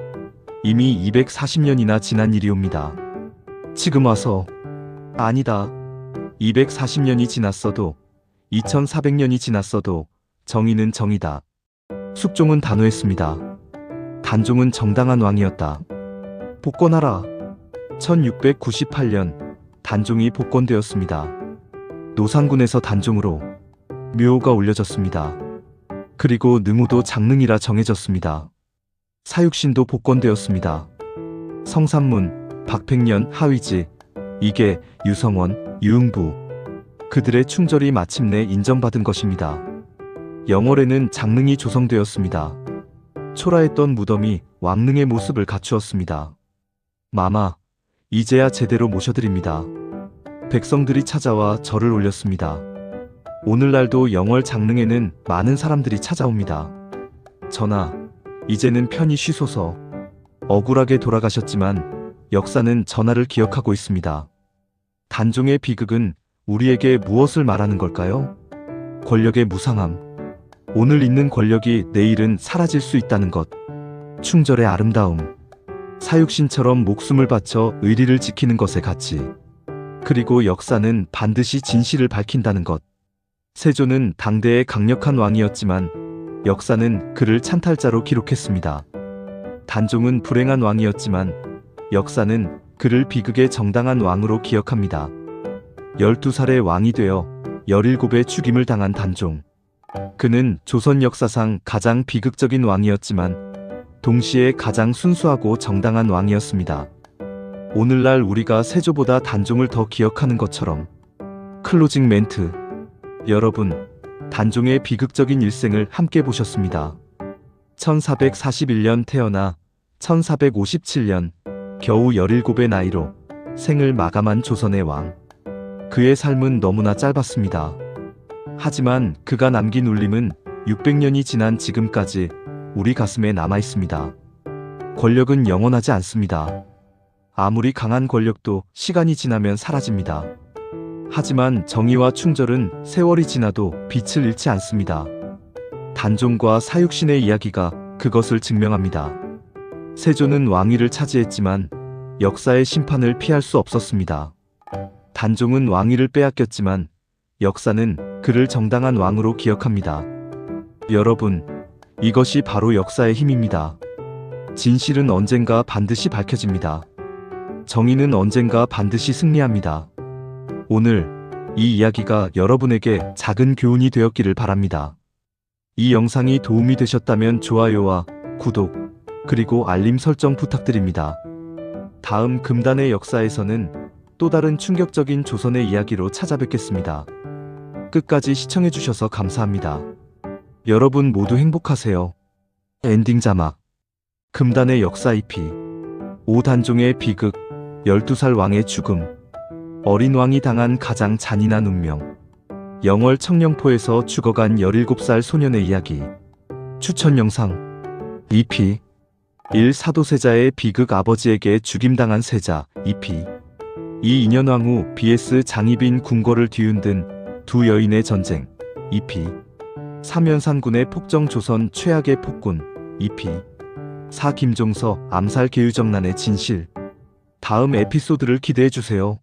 이미 240년이나 지난 일이옵니다. 지금 와서. 아니다. 240년이 지났어도 2400년이 지났어도 정의는 정의다. 숙종은 단호했습니다. 단종은 정당한 왕이었다. 복권하라. 1698년 단종이 복권되었습니다. 노상군에서 단종으로 묘호가 올려졌습니다. 그리고 능우도 장릉이라 정해졌습니다. 사육신도 복권되었습니다. 성산문, 박백년, 하위지, 이계, 유성원, 유흥부, 그들의 충절이 마침내 인정받은 것입니다. 영월에는 장릉이 조성되었습니다. 초라했던 무덤이 왕릉의 모습을 갖추었습니다. 마마, 이제야 제대로 모셔드립니다. 백성들이 찾아와 절을 올렸습니다. 오늘날도 영월 장릉에는 많은 사람들이 찾아옵니다. 전하, 이제는 편히 쉬소서. 억울하게 돌아가셨지만 역사는 전하를 기억하고 있습니다. 단종의 비극은 우리에게 무엇을 말하는 걸까요? 권력의 무상함. 오늘 있는 권력이 내일은 사라질 수 있다는 것. 충절의 아름다움. 사육신처럼 목숨을 바쳐 의리를 지키는 것의 가치. 그리고 역사는 반드시 진실을 밝힌다는 것. 세조는 당대의 강력한 왕이었지만 역사는 그를 찬탈자로 기록했습니다. 단종은 불행한 왕이었지만 역사는 그를 비극의 정당한 왕으로 기억합니다. 12살의 왕이 되어 17의 죽임을 당한 단종. 그는 조선 역사상 가장 비극적인 왕이었지만 동시에 가장 순수하고 정당한 왕이었습니다. 오늘날 우리가 세조보다 단종을 더 기억하는 것처럼. 클로징 멘트. 여러분, 단종의 비극적인 일생을 함께 보셨습니다. 1441년 태어나 1457년 겨우 17의 나이로 생을 마감한 조선의 왕. 그의 삶은 너무나 짧았습니다. 하지만 그가 남긴 울림은 600년이 지난 지금까지 우리 가슴에 남아 있습니다. 권력은 영원하지 않습니다. 아무리 강한 권력도 시간이 지나면 사라집니다. 하지만 정의와 충절은 세월이 지나도 빛을 잃지 않습니다. 단종과 사육신의 이야기가 그것을 증명합니다. 세조는 왕위를 차지했지만 역사의 심판을 피할 수 없었습니다. 단종은 왕위를 빼앗겼지만 역사는 그를 정당한 왕으로 기억합니다. 여러분, 이것이 바로 역사의 힘입니다. 진실은 언젠가 반드시 밝혀집니다. 정의는 언젠가 반드시 승리합니다. 오늘 이 이야기가 여러분에게 작은 교훈이 되었기를 바랍니다. 이 영상이 도움이 되셨다면 좋아요와 구독, 그리고 알림 설정 부탁드립니다. 다음 금단의 역사에서는 또 다른 충격적인 조선의 이야기로 찾아뵙겠습니다. 끝까지 시청해주셔서 감사합니다. 여러분 모두 행복하세요. 엔딩 자막. 금단의 역사 EP. 5단종의 비극, 12살 왕의 죽음. 어린 왕이 당한 가장 잔인한 운명. 영월 청령포에서 죽어간 17살 소년의 이야기. 추천 영상. EP. 1. 사도세자의 비극, 아버지에게 죽임당한 세자. EP. 2. 인현왕후 vs 장희빈, 궁궐을 뒤흔든 두 여인의 전쟁. EP. 3. 연산군의 폭정, 조선 최악의 폭군. EP. 4. 김종서 암살 계유정난의 진실. 다음 에피소드를 기대해주세요.